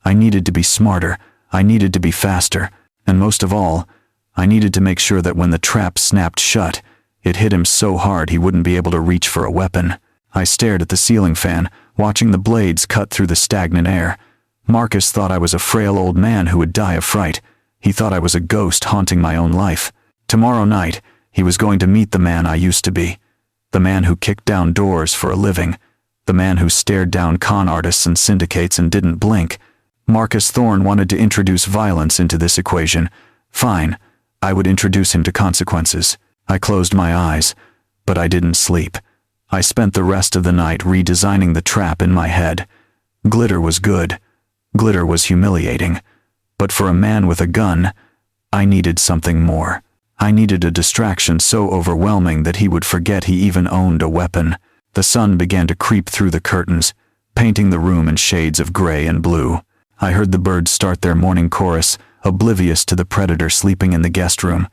I needed to be smarter. I needed to be faster. And most of all, I needed to make sure that when the trap snapped shut, it hit him so hard he wouldn't be able to reach for a weapon. I stared at the ceiling fan, watching the blades cut through the stagnant air. Marcus thought I was a frail old man who would die of fright. He thought I was a ghost haunting my own life. Tomorrow night, he was going to meet the man I used to be. The man who kicked down doors for a living. The man who stared down con artists and syndicates and didn't blink. Marcus Thorne wanted to introduce violence into this equation. Fine, I would introduce him to consequences. I closed my eyes, but I didn't sleep. I spent the rest of the night redesigning the trap in my head. Glitter was good. Glitter was humiliating. But for a man with a gun, I needed something more. I needed a distraction so overwhelming that he would forget he even owned a weapon. The sun began to creep through the curtains, painting the room in shades of gray and blue. I heard the birds start their morning chorus, oblivious to the predator sleeping in the guest room.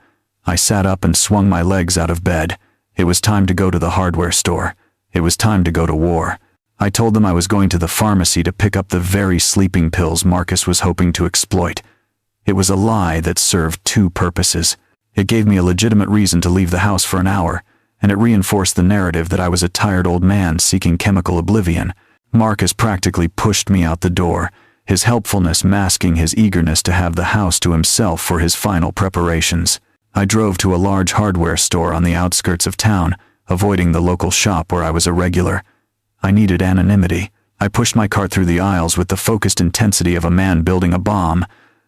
I sat up and swung my legs out of bed. It was time to go to the hardware store. It was time to go to war. I told them I was going to the pharmacy to pick up the very sleeping pills Marcus was hoping to exploit. It was a lie that served two purposes. It gave me a legitimate reason to leave the house for an hour, and it reinforced the narrative that I was a tired old man seeking chemical oblivion. Marcus practically pushed me out the door, his helpfulness masking his eagerness to have the house to himself for his final preparations. I drove to a large hardware store on the outskirts of town, avoiding the local shop where I was a regular. I needed anonymity. I pushed my cart through the aisles with the focused intensity of a man building a bomb,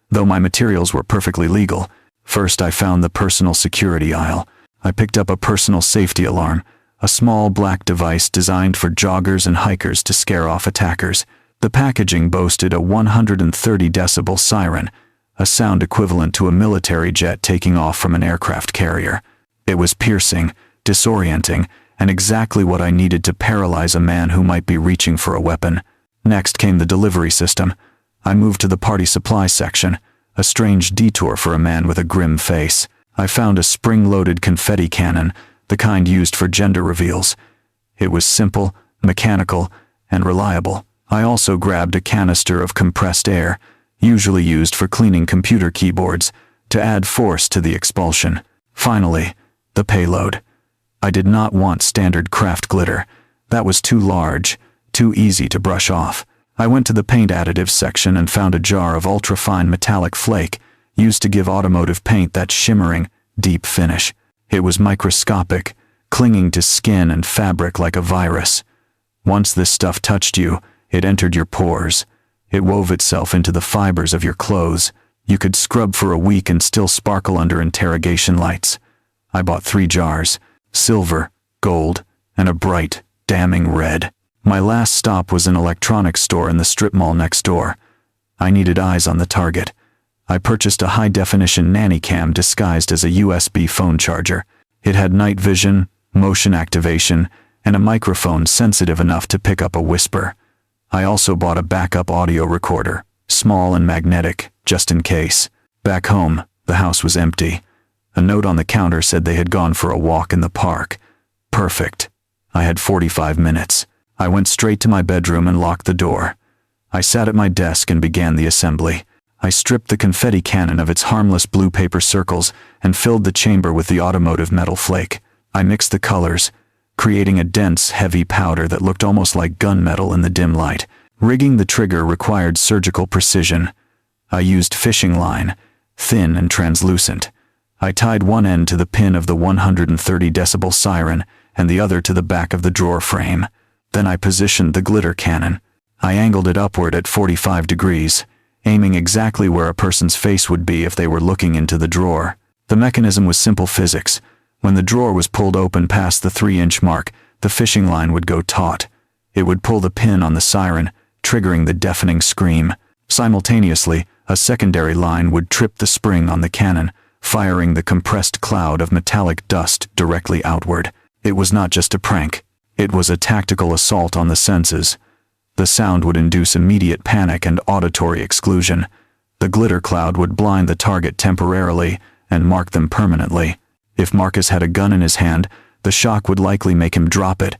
though my materials were perfectly legal. First, I found the personal security aisle. I picked up a personal safety alarm, a small black device designed for joggers and hikers to scare off attackers. The packaging boasted a 130 decibel siren, a sound equivalent to a military jet taking off from an aircraft carrier. It was piercing, disorienting, and exactly what I needed to paralyze a man who might be reaching for a weapon. Next came the delivery system. I moved to the party supply section, a strange detour for a man with a grim face. I found a spring-loaded confetti cannon, the kind used for gender reveals. It was simple, mechanical, and reliable. I also grabbed a canister of compressed air, usually used for cleaning computer keyboards, to add force to the expulsion. Finally, the payload. I did not want standard craft glitter. That was too large, too easy to brush off. I went to the paint additives section and found a jar of ultrafine metallic flake, used to give automotive paint that shimmering, deep finish. It was microscopic, clinging to skin and fabric like a virus. Once this stuff touched you, it entered your pores. It wove itself into the fibers of your clothes. You could scrub for a week and still sparkle under interrogation lights. I bought 3 jars, silver, gold, and a bright, damning red. My last stop was an electronics store in the strip mall next door. I needed eyes on the target. I purchased a high-definition nanny cam disguised as a USB phone charger. It had night vision, motion activation, and a microphone sensitive enough to pick up a whisper. I also bought a backup audio recorder, small and magnetic, just in case. Back home, the house was empty. A note on the counter said they had gone for a walk in the park. Perfect. I had 45 minutes. I went straight to my bedroom and locked the door. I sat at my desk and began the assembly. I stripped the confetti cannon of its harmless blue paper circles and filled the chamber with the automotive metal flake. I mixed the colors, creating a dense, heavy powder that looked almost like gunmetal in the dim light. Rigging the trigger required surgical precision. I used fishing line, thin and translucent. I tied one end to the pin of the 130 decibel siren and the other to the back of the drawer frame. Then I positioned the glitter cannon. I angled it upward at 45 degrees, aiming exactly where a person's face would be if they were looking into the drawer. The mechanism was simple physics. When the drawer was pulled open past the 3-inch mark, the fishing line would go taut. It would pull the pin on the siren, triggering the deafening scream. Simultaneously, a secondary line would trip the spring on the cannon, firing the compressed cloud of metallic dust directly outward. It was not just a prank. It was a tactical assault on the senses. The sound would induce immediate panic and auditory exclusion. The glitter cloud would blind the target temporarily and mark them permanently. If Marcus had a gun in his hand, the shock would likely make him drop it,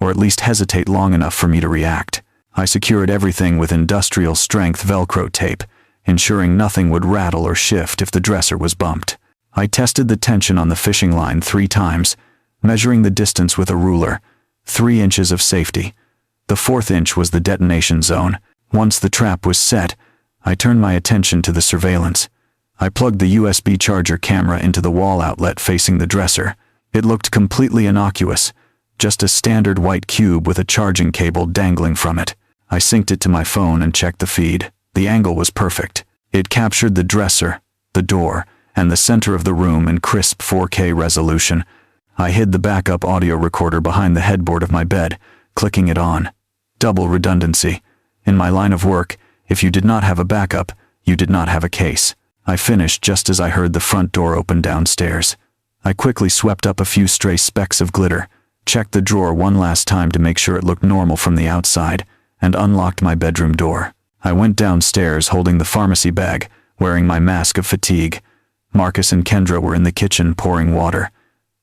or at least hesitate long enough for me to react. I secured everything with industrial-strength Velcro tape, ensuring nothing would rattle or shift if the dresser was bumped. I tested the tension on the fishing line 3 times, measuring the distance with a ruler. 3 inches of safety. The 4th inch was the detonation zone. Once the trap was set, I turned my attention to the surveillance. I plugged the USB charger camera into the wall outlet facing the dresser. It looked completely innocuous, just a standard white cube with a charging cable dangling from it. I synced it to my phone and checked the feed. The angle was perfect. It captured the dresser, the door, and the center of the room in crisp 4K resolution. I hid the backup audio recorder behind the headboard of my bed, clicking it on. Double redundancy. In my line of work, if you did not have a backup, you did not have a case. I finished just as I heard the front door open downstairs. I quickly swept up a few stray specks of glitter, checked the drawer one last time to make sure it looked normal from the outside, and unlocked my bedroom door. I went downstairs holding the pharmacy bag, wearing my mask of fatigue. Marcus and Kendra were in the kitchen pouring water.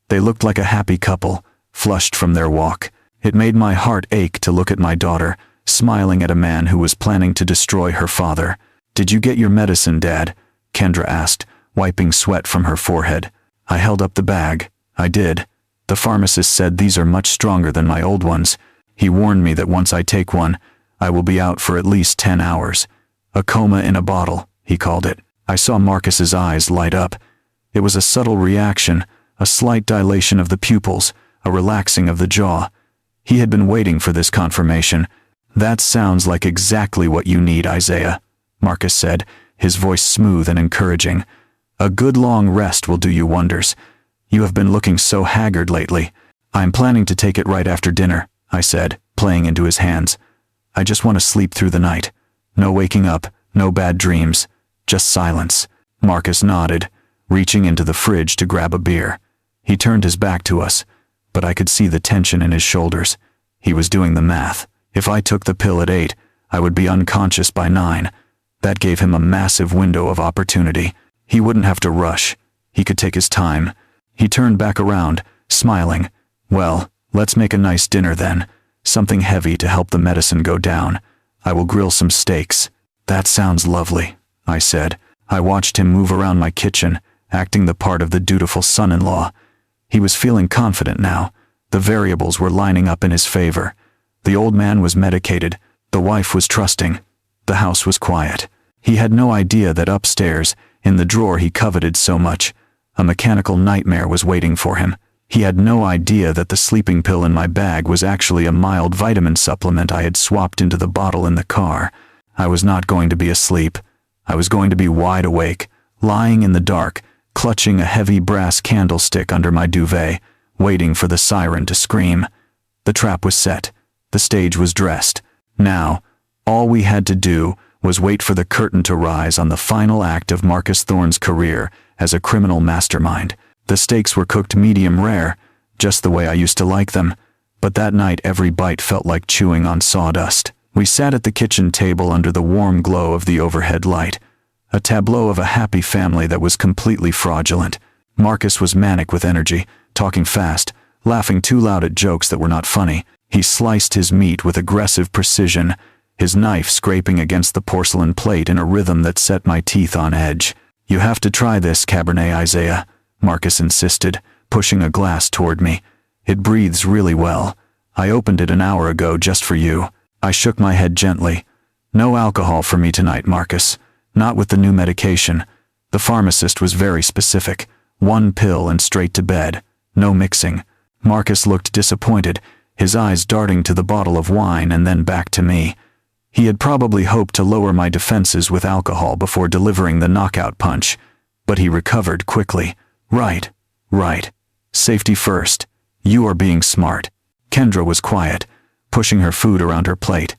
They looked like a happy couple, flushed from their walk. It made my heart ache to look at my daughter, smiling at a man who was planning to destroy her father. "Did you get your medicine, Dad?" Kendra asked, wiping sweat from her forehead. I held up the bag. "I did. The pharmacist said these are much stronger than my old ones. He warned me that once I take one, I will be out for at least 10 hours. A coma in a bottle, he called it." I saw Marcus's eyes light up. It was a subtle reaction, a slight dilation of the pupils, a relaxing of the jaw. He had been waiting for this confirmation. "That sounds like exactly what you need, Isaiah," Marcus said, his voice smooth and encouraging. "A good long rest will do you wonders. You have been looking so haggard lately." "I'm planning to take it right after dinner," I said, playing into his hands. "I just want to sleep through the night. No waking up, no bad dreams, just silence." Marcus nodded, reaching into the fridge to grab a beer. He turned his back to us. but I could see the tension in his shoulders. He was doing the math. If I took the pill at 8, I would be unconscious by 9. That gave him a massive window of opportunity. He wouldn't have to rush. He could take his time. He turned back around, smiling. Well, let's make a nice dinner then. Something heavy to help the medicine go down. I will grill some steaks. That sounds lovely, I said. I watched him move around my kitchen, acting the part of the dutiful son-in-law. He was feeling confident now. The variables were lining up in his favor. The old man was medicated. The wife was trusting. The house was quiet. He had no idea that upstairs, in the drawer he coveted so much, a mechanical nightmare was waiting for him. He had no idea that the sleeping pill in my bag was actually a mild vitamin supplement I had swapped into the bottle in the car. I was not going to be asleep. I was going to be wide awake, lying in the dark, clutching a heavy brass candlestick under my duvet, waiting for the siren to scream. The trap was set. The stage was dressed. Now, all we had to do was wait for the curtain to rise on the final act of Marcus Thorne's career as a criminal mastermind. The steaks were cooked medium rare, just the way I used to like them, but that night every bite felt like chewing on sawdust. We sat at the kitchen table under the warm glow of the overhead light, a tableau of a happy family that was completely fraudulent. Marcus was manic with energy, talking fast, laughing too loud at jokes that were not funny. He sliced his meat with aggressive precision, his knife scraping against the porcelain plate in a rhythm that set my teeth on edge. "You have to try this, Cabernet Isaiah," Marcus insisted, pushing a glass toward me. "It breathes really well. I opened it an hour ago just for you." I shook my head gently. "No alcohol for me tonight, Marcus. Not with the new medication. The pharmacist was very specific. 1 pill and straight to bed. No mixing." Marcus looked disappointed, his eyes darting to the bottle of wine and then back to me. He had probably hoped to lower my defenses with alcohol before delivering the knockout punch, but he recovered quickly. Right. Safety first. You are being smart." Kendra was quiet, pushing her food around her plate.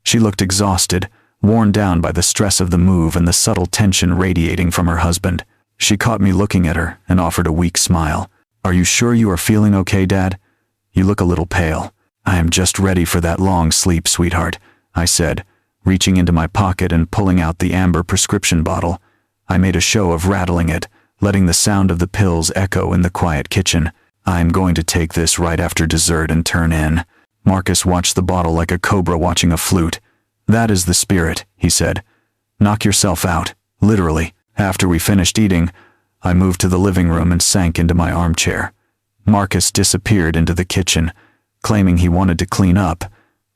She looked exhausted, worn down by the stress of the move and the subtle tension radiating from her husband. She caught me looking at her and offered a weak smile. "Are you sure you are feeling okay, Dad? You look a little pale." "I am just ready for that long sleep, sweetheart," I said, reaching into my pocket and pulling out the amber prescription bottle. I made a show of rattling it, letting the sound of the pills echo in the quiet kitchen. "I'm going to take this right after dessert and turn in." Marcus watched the bottle like a cobra watching a flute. "That is the spirit," he said. "Knock yourself out, literally." After we finished eating, I moved to the living room and sank into my armchair. Marcus disappeared into the kitchen, claiming he wanted to clean up,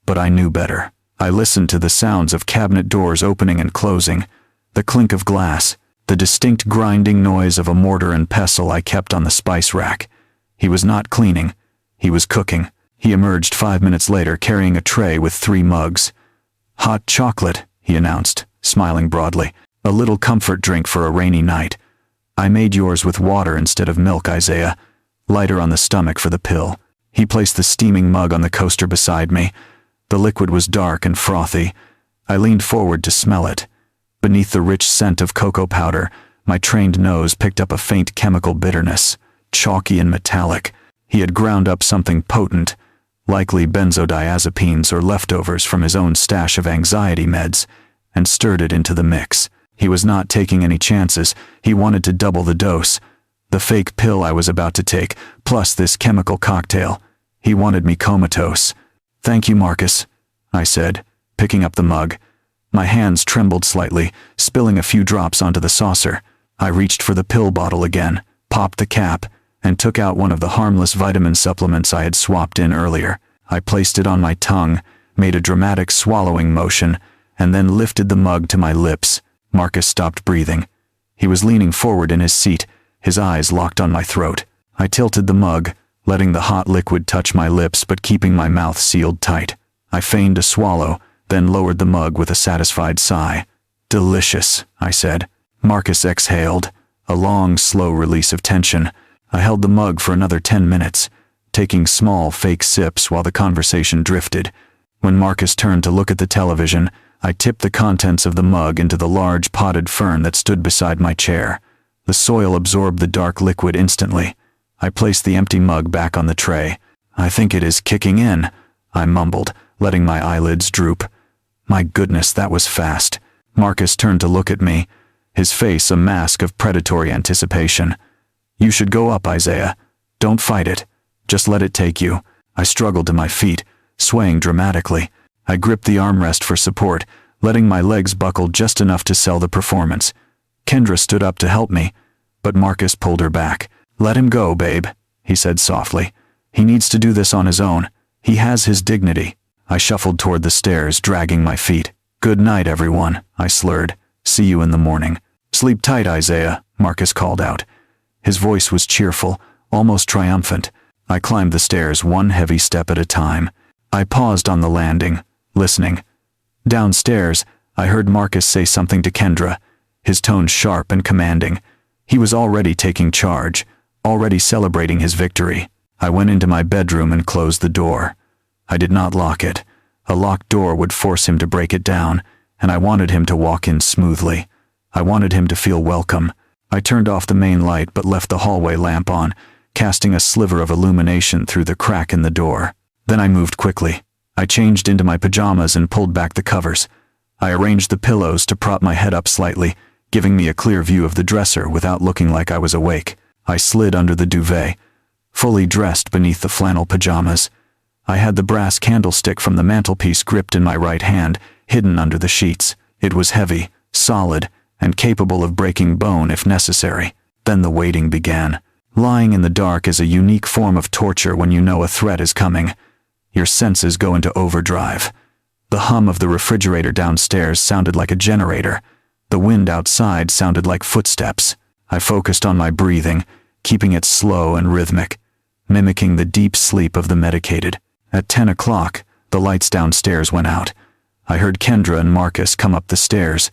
but I knew better. I listened to the sounds of cabinet doors opening and closing, the clink of glass, the distinct grinding noise of a mortar and pestle I kept on the spice rack. He was not cleaning. He was cooking. He emerged 5 minutes later carrying a tray with 3 mugs. "Hot chocolate," he announced, smiling broadly. "A little comfort drink for a rainy night. I made yours with water instead of milk, Isaiah. Lighter on the stomach for the pill." He placed the steaming mug on the coaster beside me. The liquid was dark and frothy. I leaned forward to smell it. Beneath the rich scent of cocoa powder, my trained nose picked up a faint chemical bitterness, chalky and metallic. He had ground up something potent, likely benzodiazepines or leftovers from his own stash of anxiety meds, and stirred it into the mix. He was not taking any chances. He wanted to double the dose. The fake pill I was about to take, plus this chemical cocktail. He wanted me comatose. "Thank you, Marcus," I said, picking up the mug. My hands trembled slightly, spilling a few drops onto the saucer. I reached for the pill bottle again, popped the cap, and took out one of the harmless vitamin supplements I had swapped in earlier. I placed it on my tongue, made a dramatic swallowing motion, and then lifted the mug to my lips. Marcus stopped breathing. He was leaning forward in his seat, his eyes locked on my throat. I tilted the mug, letting the hot liquid touch my lips but keeping my mouth sealed tight. I feigned a swallow, then lowered the mug with a satisfied sigh. "Delicious," I said. Marcus exhaled, a long, slow release of tension. I held the mug for another 10 minutes, taking small, fake sips while the conversation drifted. When Marcus turned to look at the television, I tipped the contents of the mug into the large potted fern that stood beside my chair. The soil absorbed the dark liquid instantly. I placed the empty mug back on the tray. "I think it is kicking in," I mumbled, letting my eyelids droop. My goodness, that was fast. Marcus turned to look at me, his face a mask of predatory anticipation. "You should go up, Isaiah. Don't fight it. Just let it take you." I struggled to my feet, swaying dramatically. I gripped the armrest for support, letting my legs buckle just enough to sell the performance. Kendra stood up to help me, but Marcus pulled her back. "Let him go, babe," he said softly. "He needs to do this on his own. He has his dignity." I shuffled toward the stairs, dragging my feet. "Good night, everyone," I slurred. "See you in the morning." "Sleep tight, Isaiah," Marcus called out. His voice was cheerful, almost triumphant. I climbed the stairs one heavy step at a time. I paused on the landing, listening. Downstairs, I heard Marcus say something to Kendra, his tone sharp and commanding. He was already taking charge, already celebrating his victory. I went into my bedroom and closed the door. I did not lock it. A locked door would force him to break it down, and I wanted him to walk in smoothly. I wanted him to feel welcome. I turned off the main light but left the hallway lamp on, casting a sliver of illumination through the crack in the door. Then I moved quickly. I changed into my pajamas and pulled back the covers. I arranged the pillows to prop my head up slightly, giving me a clear view of the dresser without looking like I was awake. I slid under the duvet, fully dressed beneath the flannel pajamas. I had the brass candlestick from the mantelpiece gripped in my right hand, hidden under the sheets. It was heavy, solid, and capable of breaking bone if necessary. Then the waiting began. Lying in the dark is a unique form of torture when you know a threat is coming. Your senses go into overdrive. The hum of the refrigerator downstairs sounded like a generator. The wind outside sounded like footsteps. I focused on my breathing, keeping it slow and rhythmic, mimicking the deep sleep of the medicated. At 10 o'clock, the lights downstairs went out. I heard Kendra and Marcus come up the stairs.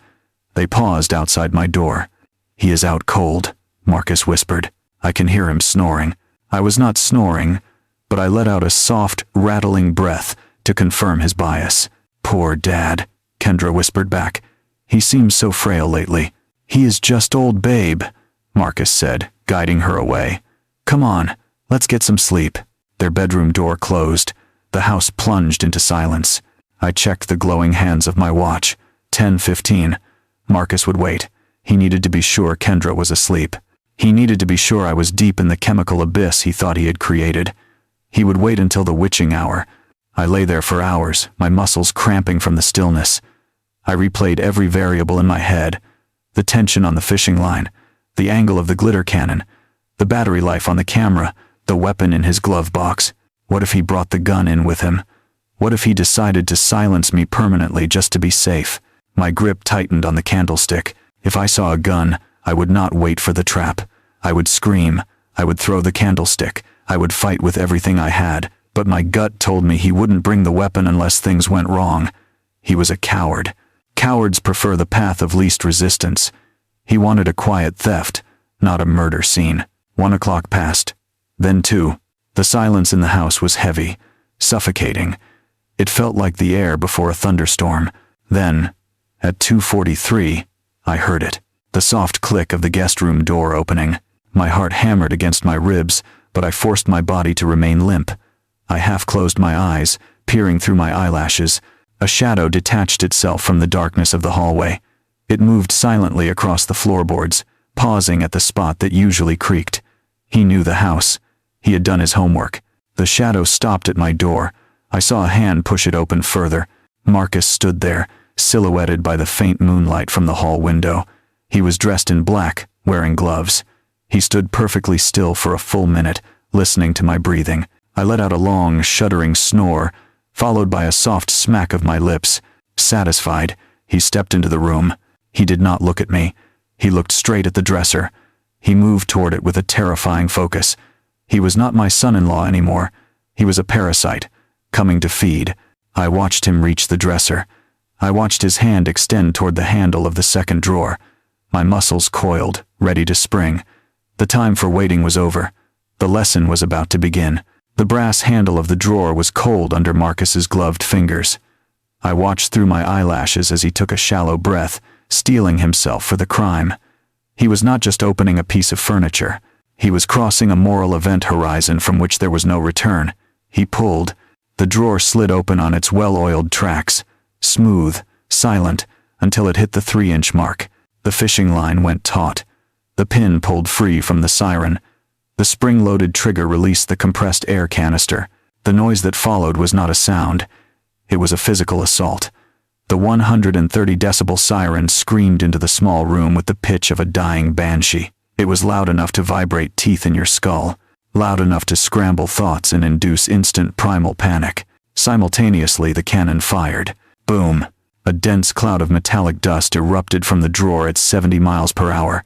They paused outside my door. "He is out cold," Marcus whispered. "I can hear him snoring." I was not snoring, but I let out a soft, rattling breath to confirm his bias. "Poor Dad," Kendra whispered back. "He seems so frail lately." "He is just old Babe," Marcus said, guiding her away. "Come on, let's get some sleep." Their bedroom door closed. The house plunged into silence. I checked the glowing hands of my watch. 10:15. Marcus would wait. He needed to be sure Kendra was asleep. He needed to be sure I was deep in the chemical abyss he thought he had created. He would wait until the witching hour. I lay there for hours, my muscles cramping from the stillness. I replayed every variable in my head. The tension on the fishing line, the angle of the glitter cannon, the battery life on the camera, the weapon in his glove box. What if he brought the gun in with him? What if he decided to silence me permanently just to be safe? My grip tightened on the candlestick. If I saw a gun, I would not wait for the trap. I would scream. I would throw the candlestick. I would fight with everything I had. But my gut told me he wouldn't bring the weapon unless things went wrong. He was a coward. Cowards prefer the path of least resistance. He wanted a quiet theft, not a murder scene. 1 o'clock passed. Then 2. The silence in the house was heavy, suffocating. It felt like the air before a thunderstorm. Then, at 2:43, I heard it. The soft click of the guest room door opening. My heart hammered against my ribs, but I forced my body to remain limp. I half closed my eyes, peering through my eyelashes. A shadow detached itself from the darkness of the hallway. It moved silently across the floorboards, pausing at the spot that usually creaked. He knew the house. He had done his homework. The shadow stopped at my door. I saw a hand push it open further. Marcus stood there, silhouetted by the faint moonlight from the hall window. He was dressed in black, wearing gloves. He stood perfectly still for a full minute, listening to my breathing. I let out a long, shuddering snore, followed by a soft smack of my lips. Satisfied, he stepped into the room. He did not look at me. He looked straight at the dresser. He moved toward it with a terrifying focus. He was not my son-in-law anymore. He was a parasite, coming to feed. I watched him reach the dresser. I watched his hand extend toward the handle of the second drawer. My muscles coiled, ready to spring. The time for waiting was over. The lesson was about to begin. The brass handle of the drawer was cold under Marcus's gloved fingers. I watched through my eyelashes as he took a shallow breath, steeling himself for the crime. He was not just opening a piece of furniture. He was crossing a moral event horizon from which there was no return. He pulled. The drawer slid open on its well-oiled tracks, smooth, silent, until it hit the 3-inch mark. The fishing line went taut. The pin pulled free from the siren. The spring-loaded trigger released the compressed air canister. The noise that followed was not a sound. It was a physical assault. The 130-decibel siren screamed into the small room with the pitch of a dying banshee. It was loud enough to vibrate teeth in your skull, loud enough to scramble thoughts and induce instant primal panic. Simultaneously, the cannon fired. Boom! A dense cloud of metallic dust erupted from the drawer at 70 miles per hour.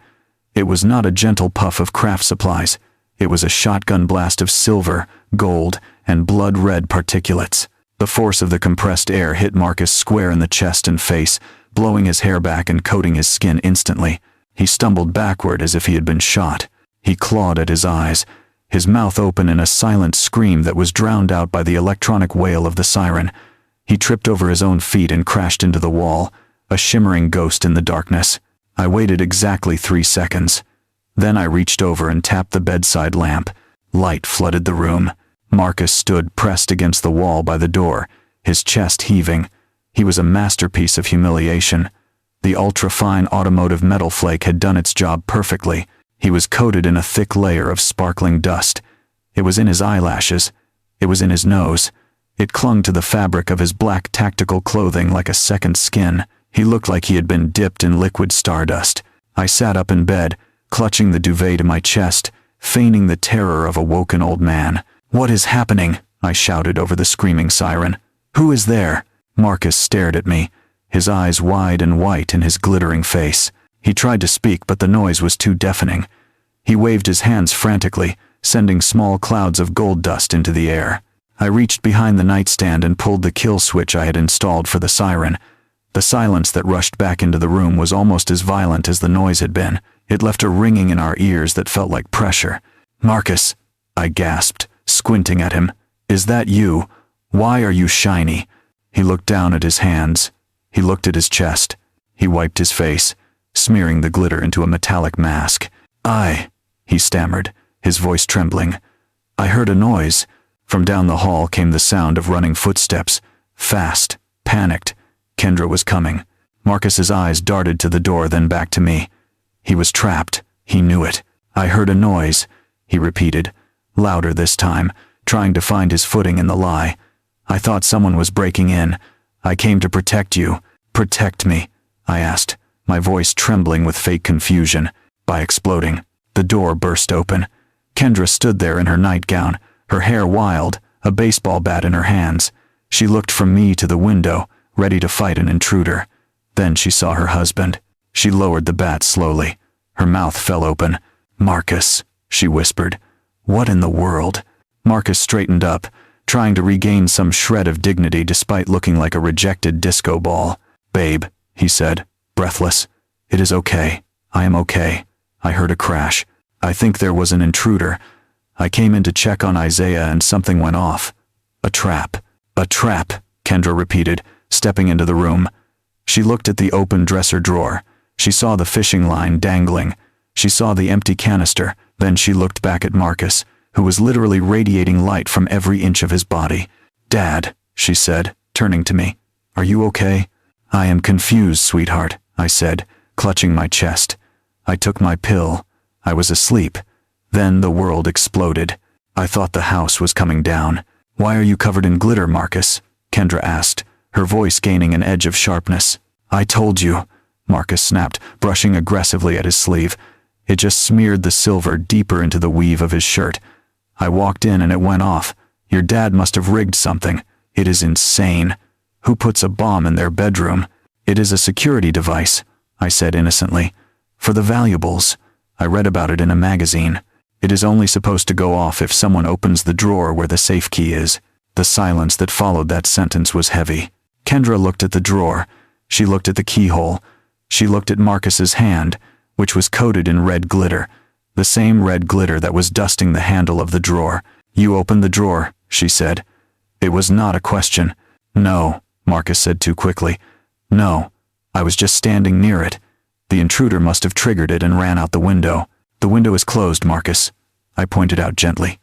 It was not a gentle puff of craft supplies. It was a shotgun blast of silver, gold, and blood-red particulates. The force of the compressed air hit Marcus square in the chest and face, blowing his hair back and coating his skin instantly. He stumbled backward as if he had been shot. He clawed at his eyes, his mouth open in a silent scream that was drowned out by the electronic wail of the siren. He tripped over his own feet and crashed into the wall, a shimmering ghost in the darkness. I waited exactly 3 seconds. Then I reached over and tapped the bedside lamp. Light flooded the room. Marcus stood pressed against the wall by the door, his chest heaving. He was a masterpiece of humiliation. The ultra-fine automotive metal flake had done its job perfectly. He was coated in a thick layer of sparkling dust. It was in his eyelashes. It was in his nose. It clung to the fabric of his black tactical clothing like a second skin. He looked like he had been dipped in liquid stardust. I sat up in bed, clutching the duvet to my chest, feigning the terror of a woken old man. "What is happening?" I shouted over the screaming siren. "Who is there?" Marcus stared at me, his eyes wide and white in his glittering face. He tried to speak, but the noise was too deafening. He waved his hands frantically, sending small clouds of gold dust into the air. I reached behind the nightstand and pulled the kill switch I had installed for the siren. The silence that rushed back into the room was almost as violent as the noise had been. It left a ringing in our ears that felt like pressure. "Marcus," I gasped, squinting at him. "Is that you? Why are you shiny?" He looked down at his hands. He looked at his chest. He wiped his face, smearing the glitter into a metallic mask. He stammered, his voice trembling. "I heard a noise." From down the hall came the sound of running footsteps. Fast, panicked. Kendra was coming. Marcus's eyes darted to the door, then back to me. He was trapped. He knew it. "I heard a noise," he repeated, louder this time, trying to find his footing in the lie. "I thought someone was breaking in. I came to protect you." "Protect me?" I asked, my voice trembling with fake confusion. By exploding. The door burst open. Kendra stood there in her nightgown, her hair wild, a baseball bat in her hands. She looked from me to the window, ready to fight an intruder. Then she saw her husband. She lowered the bat slowly. Her mouth fell open. "Marcus," she whispered. "What in the world?" Marcus straightened up, trying to regain some shred of dignity despite looking like a rejected disco ball. "Babe," he said, breathless. "It is okay. I am okay." I heard a crash. I think there was an intruder. I came in to check on Isaiah and something went off. "A trap. A trap," Kendra repeated, stepping into the room. She looked at the open dresser drawer. She saw the fishing line dangling. She saw the empty canister. Then she looked back at Marcus, who was literally radiating light from every inch of his body. "Dad," she said, turning to me. "Are you okay?" "I am confused, sweetheart," I said, clutching my chest. I took my pill. I was asleep. Then the world exploded. I thought the house was coming down. "Why are you covered in glitter, Marcus?" Kendra asked, her voice gaining an edge of sharpness. "I told you," Marcus snapped, brushing aggressively at his sleeve. It just smeared the silver deeper into the weave of his shirt. "I walked in and it went off. Your dad must have rigged something. It is insane. Who puts a bomb in their bedroom?" "It is a security device," I said innocently. "For the valuables. I read about it in a magazine. It is only supposed to go off if someone opens the drawer where the safe key is." The silence that followed that sentence was heavy. Kendra looked at the drawer. She looked at the keyhole. She looked at Marcus's hand, which was coated in red glitter, the same red glitter that was dusting the handle of the drawer. "You opened the drawer," she said. It was not a question. "No," Marcus said too quickly. "No, I was just standing near it. The intruder must have triggered it and ran out the window." "The window is closed, Marcus," I pointed out gently.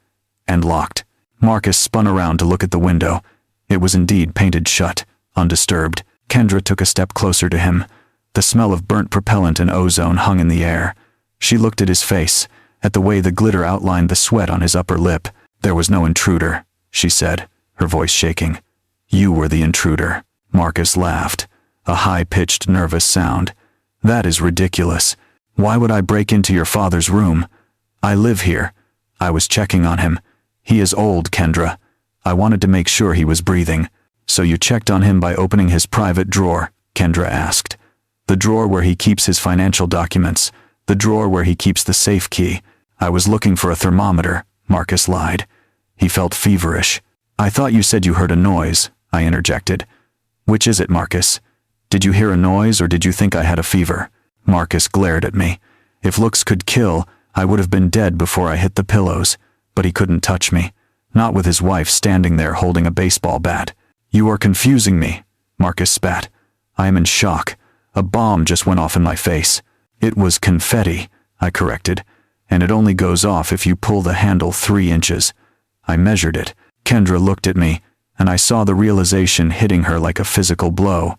And locked. Marcus spun around to look at the window. It was indeed painted shut, undisturbed. Kendra took a step closer to him. The smell of burnt propellant and ozone hung in the air. She looked at his face, at the way the glitter outlined the sweat on his upper lip. There was no intruder, she said, her voice shaking. You were the intruder. Marcus laughed, a high-pitched, nervous sound. That is ridiculous. Why would I break into your father's room? I live here. I was checking on him. He is old, Kendra. I wanted to make sure he was breathing. So you checked on him by opening his private drawer? Kendra asked. The drawer where he keeps his financial documents. The drawer where he keeps the safe key. I was looking for a thermometer, Marcus lied. He felt feverish. I thought you said you heard a noise, I interjected. Which is it, Marcus? Did you hear a noise or did you think I had a fever? Marcus glared at me. If looks could kill, I would have been dead before I hit the pillows. But he couldn't touch me. Not with his wife standing there holding a baseball bat. You are confusing me, Marcus spat. I am in shock. A bomb just went off in my face. It was confetti, I corrected. And it only goes off if you pull the handle 3 inches. I measured it. Kendra looked at me, and I saw the realization hitting her like a physical blow.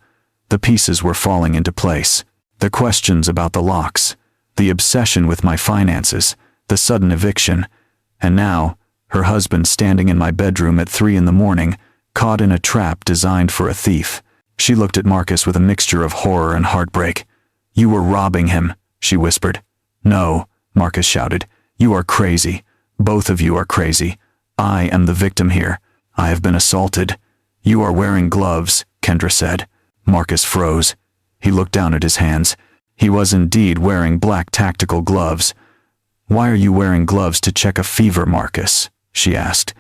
The pieces were falling into place. The questions about the locks, the obsession with my finances, the sudden eviction, and now, her husband standing in my bedroom at 3 a.m, caught in a trap designed for a thief. She looked at Marcus with a mixture of horror and heartbreak. You were robbing him, she whispered. No, Marcus shouted. You are crazy. Both of you are crazy. I am the victim here. I have been assaulted. You are wearing gloves, Kendra said. Marcus froze. He looked down at his hands. He was indeed wearing black tactical gloves. Why are you wearing gloves to check a fever, Marcus? She asked,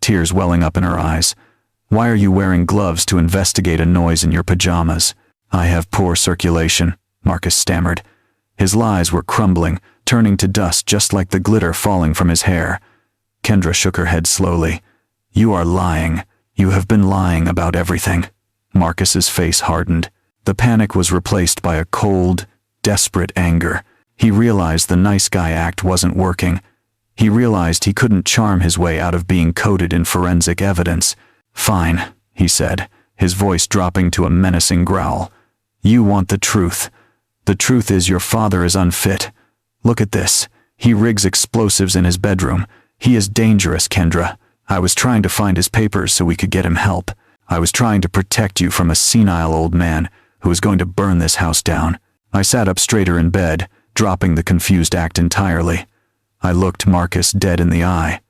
tears welling up in her eyes. Why are you wearing gloves to investigate a noise in your pajamas? I have poor circulation, Marcus stammered. His lies were crumbling, turning to dust just like the glitter falling from his hair. Kendra shook her head slowly. You are lying. You have been lying about everything. Marcus's face hardened. The panic was replaced by a cold, desperate anger. He realized the nice guy act wasn't working. He realized he couldn't charm his way out of being coated in forensic evidence. Fine, he said, his voice dropping to a menacing growl. You want the truth. The truth is your father is unfit. Look at this. He rigs explosives in his bedroom. He is dangerous, Kendra. I was trying to find his papers so we could get him help. I was trying to protect you from a senile old man who was going to burn this house down. I sat up straighter in bed, dropping the confused act entirely. I looked Marcus dead in the eye.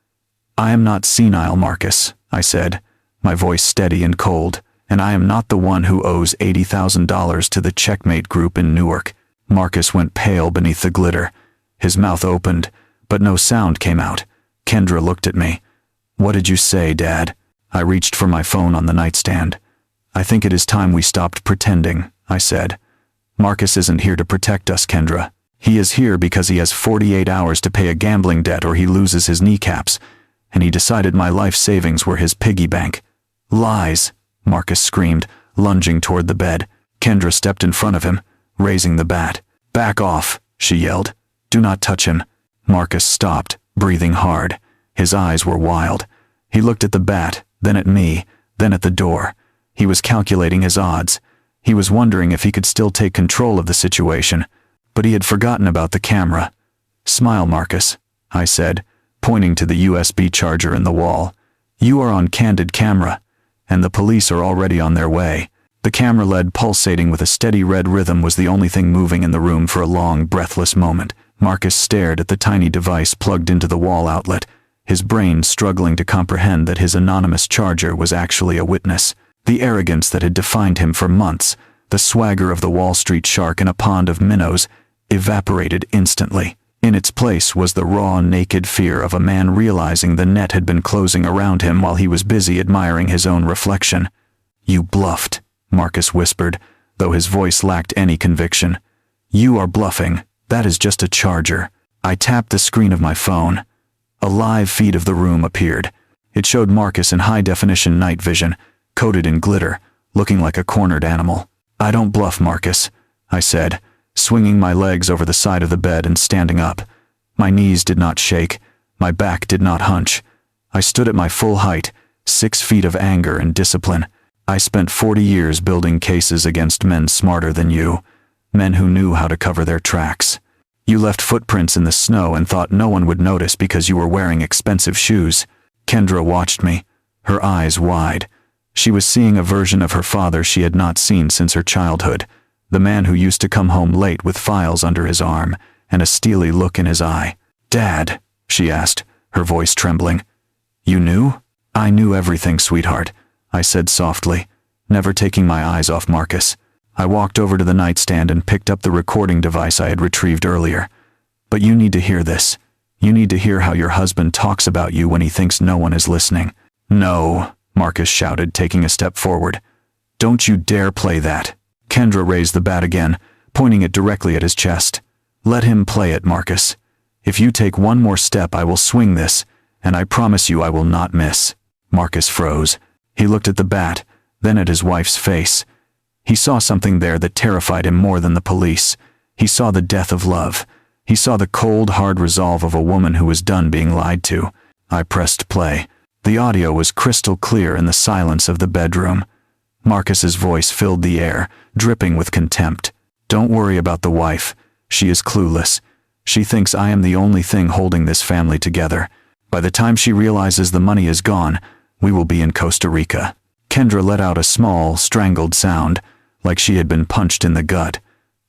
I am not senile, Marcus, I said, my voice steady and cold, and I am not the one who owes $80,000 to the Checkmate Group in Newark. Marcus went pale beneath the glitter. His mouth opened, but no sound came out. Kendra looked at me. What did you say, Dad? I reached for my phone on the nightstand. I think it is time we stopped pretending, I said. Marcus isn't here to protect us, Kendra. He is here because he has 48 hours to pay a gambling debt or he loses his kneecaps, and he decided my life savings were his piggy bank. Lies, Marcus screamed, lunging toward the bed. Kendra stepped in front of him, raising the bat. Back off, she yelled. Do not touch him. Marcus stopped, breathing hard. His eyes were wild. He looked at the bat, then at me, then at the door. He was calculating his odds. He was wondering if he could still take control of the situation, but he had forgotten about the camera. Smile, Marcus, I said, pointing to the USB charger in the wall. You are on candid camera, and the police are already on their way. The camera lead pulsating with a steady red rhythm was the only thing moving in the room for a long, breathless moment. Marcus stared at the tiny device plugged into the wall outlet, his brain struggling to comprehend that his anonymous charger was actually a witness. The arrogance that had defined him for months, the swagger of the Wall Street shark in a pond of minnows, evaporated instantly. In its place was the raw, naked fear of a man realizing the net had been closing around him while he was busy admiring his own reflection. You bluffed, Marcus whispered, though his voice lacked any conviction. You are bluffing. That is just a charger. I tapped the screen of my phone. A live feed of the room appeared. It showed Marcus in high-definition night vision, coated in glitter, looking like a cornered animal. I don't bluff, Marcus, I said, swinging my legs over the side of the bed and standing up. My knees did not shake, My back did not hunch. I stood at my full height, 6 feet of anger and discipline. I spent 40 years building cases against men smarter than you, men who knew how to cover their tracks. You left footprints in the snow and thought no one would notice because you were wearing expensive shoes. Kendra watched me, her eyes wide. She was seeing a version of her father she had not seen since her childhood, the man who used to come home late with files under his arm and a steely look in his eye. "Dad," she asked, her voice trembling. "You knew?" "I knew everything, sweetheart," I said softly, never taking my eyes off Marcus. I walked over to the nightstand and picked up the recording device I had retrieved earlier. "But you need to hear this. You need to hear how your husband talks about you when he thinks no one is listening." "No," Marcus shouted, taking a step forward. "Don't you dare play that." Kendra raised the bat again, pointing it directly at his chest. "Let him play it, Marcus. If you take one more step, I will swing this, and I promise you I will not miss." Marcus froze. He looked at the bat, then at his wife's face. He saw something there that terrified him more than the police. He saw the death of love. He saw the cold, hard resolve of a woman who was done being lied to. I pressed play. The audio was crystal clear in the silence of the bedroom. Marcus's voice filled the air, dripping with contempt. "Don't worry about the wife. She is clueless. She thinks I am the only thing holding this family together. By the time she realizes the money is gone, we will be in Costa Rica." Kendra let out a small, strangled sound, like she had been punched in the gut.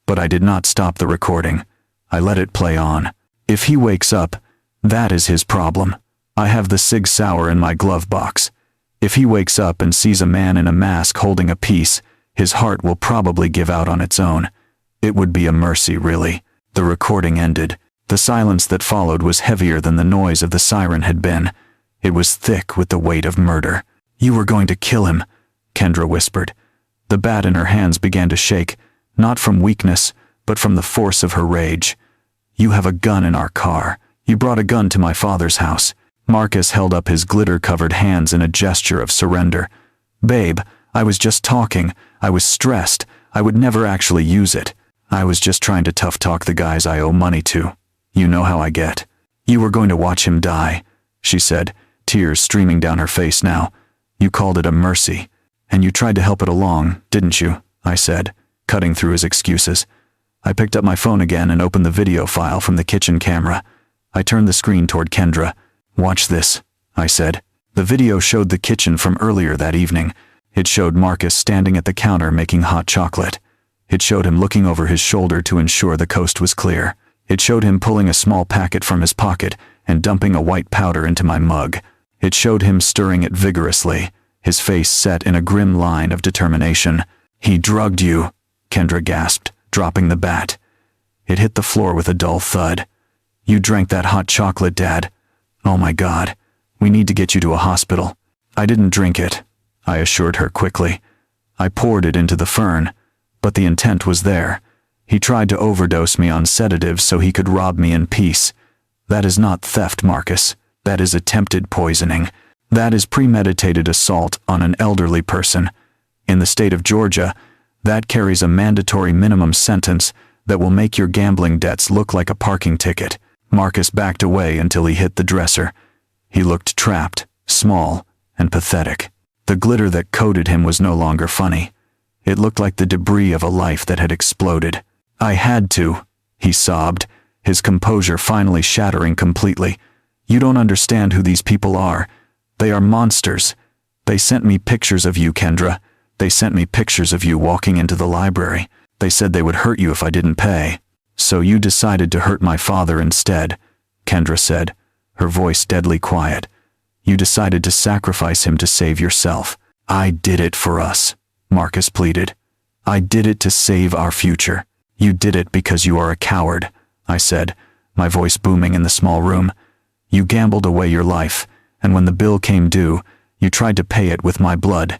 But I did not stop the recording. I let it play on. "If he wakes up, that is his problem. I have the Sig Sauer in my glove box. If he wakes up and sees a man in a mask holding a piece, his heart will probably give out on its own. It would be a mercy, really." The recording ended. The silence that followed was heavier than the noise of the siren had been. It was thick with the weight of murder. "You were going to kill him," Kendra whispered. The bat in her hands began to shake, not from weakness, but from the force of her rage. "You have a gun in our car. You brought a gun to my father's house." Marcus held up his glitter-covered hands in a gesture of surrender. "Babe, I was just talking. I was stressed. I would never actually use it. I was just trying to tough-talk the guys I owe money to. You know how I get." "You were going to watch him die," she said, tears streaming down her face now. "You called it a mercy. And you tried to help it along, didn't you?" I said, cutting through his excuses. I picked up my phone again and opened the video file from the kitchen camera. I turned the screen toward Kendra. "Watch this," I said. The video showed the kitchen from earlier that evening. It showed Marcus standing at the counter making hot chocolate. It showed him looking over his shoulder to ensure the coast was clear. It showed him pulling a small packet from his pocket and dumping a white powder into my mug. It showed him stirring it vigorously, his face set in a grim line of determination. "He drugged you," Kendra gasped, dropping the bat. It hit the floor with a dull thud. "You drank that hot chocolate, Dad. Oh my God. We need to get you to a hospital." "I didn't drink it," I assured her quickly. "I poured it into the fern, but the intent was there. He tried to overdose me on sedatives so he could rob me in peace. That is not theft, Marcus. That is attempted poisoning. That is premeditated assault on an elderly person. In the state of Georgia, that carries a mandatory minimum sentence that will make your gambling debts look like a parking ticket." Marcus backed away until he hit the dresser. He looked trapped, small, and pathetic. The glitter that coated him was no longer funny. It looked like the debris of a life that had exploded. "I had to," he sobbed, his composure finally shattering completely. "You don't understand who these people are. They are monsters. They sent me pictures of you, Kendra. They sent me pictures of you walking into the library. They said they would hurt you if I didn't pay. So you decided to hurt my father instead," Kendra said, her voice deadly quiet. "You decided to sacrifice him to save yourself." "I did it for us," Marcus pleaded. "I did it to save our future. You did it because you are a coward," I said, my voice booming in the small room. "You gambled away your life, and when the bill came due, you tried to pay it with my blood.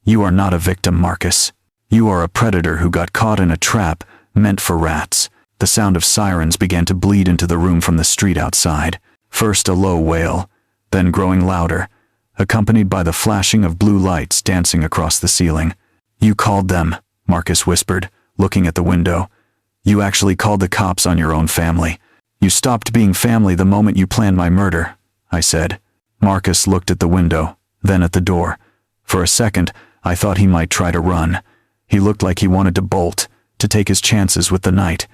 You are not a victim, Marcus. You are a predator who got caught in a trap meant for rats." The sound of sirens began to bleed into the room from the street outside. First a low wail, then growing louder, accompanied by the flashing of blue lights dancing across the ceiling. "You called them," Marcus whispered, looking at the window. "You actually called the cops on your own family." You stopped being family the moment you planned my murder, I said. Marcus looked at the window, then at the door. For a second, I thought he might try to run. He looked like he wanted to bolt, to take his chances with the night.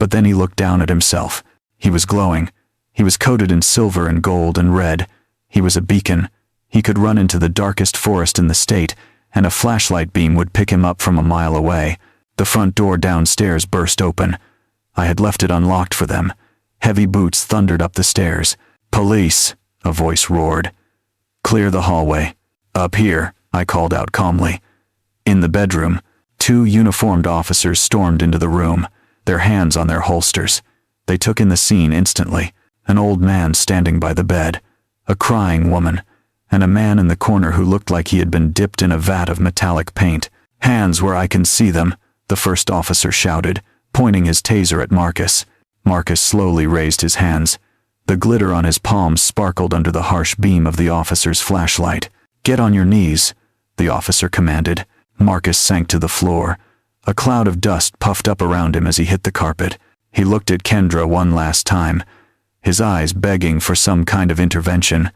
But then he looked down at himself. He was glowing. He was coated in silver and gold and red. He was a beacon. He could run into the darkest forest in the state, and a flashlight beam would pick him up from a mile away. The front door downstairs burst open. I had left it unlocked for them. Heavy boots thundered up the stairs. "Police," a voice roared. "Clear the hallway." "Up here," I called out calmly. In the bedroom, 2 uniformed officers stormed into the room, their hands on their holsters. They took in the scene instantly. An old man standing by the bed, a crying woman, and a man in the corner who looked like he had been dipped in a vat of metallic paint. "Hands where I can see them," the first officer shouted, pointing his taser at Marcus. Marcus slowly raised his hands. The glitter on his palms sparkled under the harsh beam of the officer's flashlight. "Get on your knees," the officer commanded. Marcus sank to the floor. A cloud of dust puffed up around him as he hit the carpet. He looked at Kendra one last time, his eyes begging for some kind of intervention,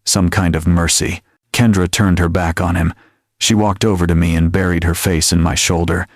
some kind of mercy. Kendra turned her back on him. She walked over to me and buried her face in my shoulder.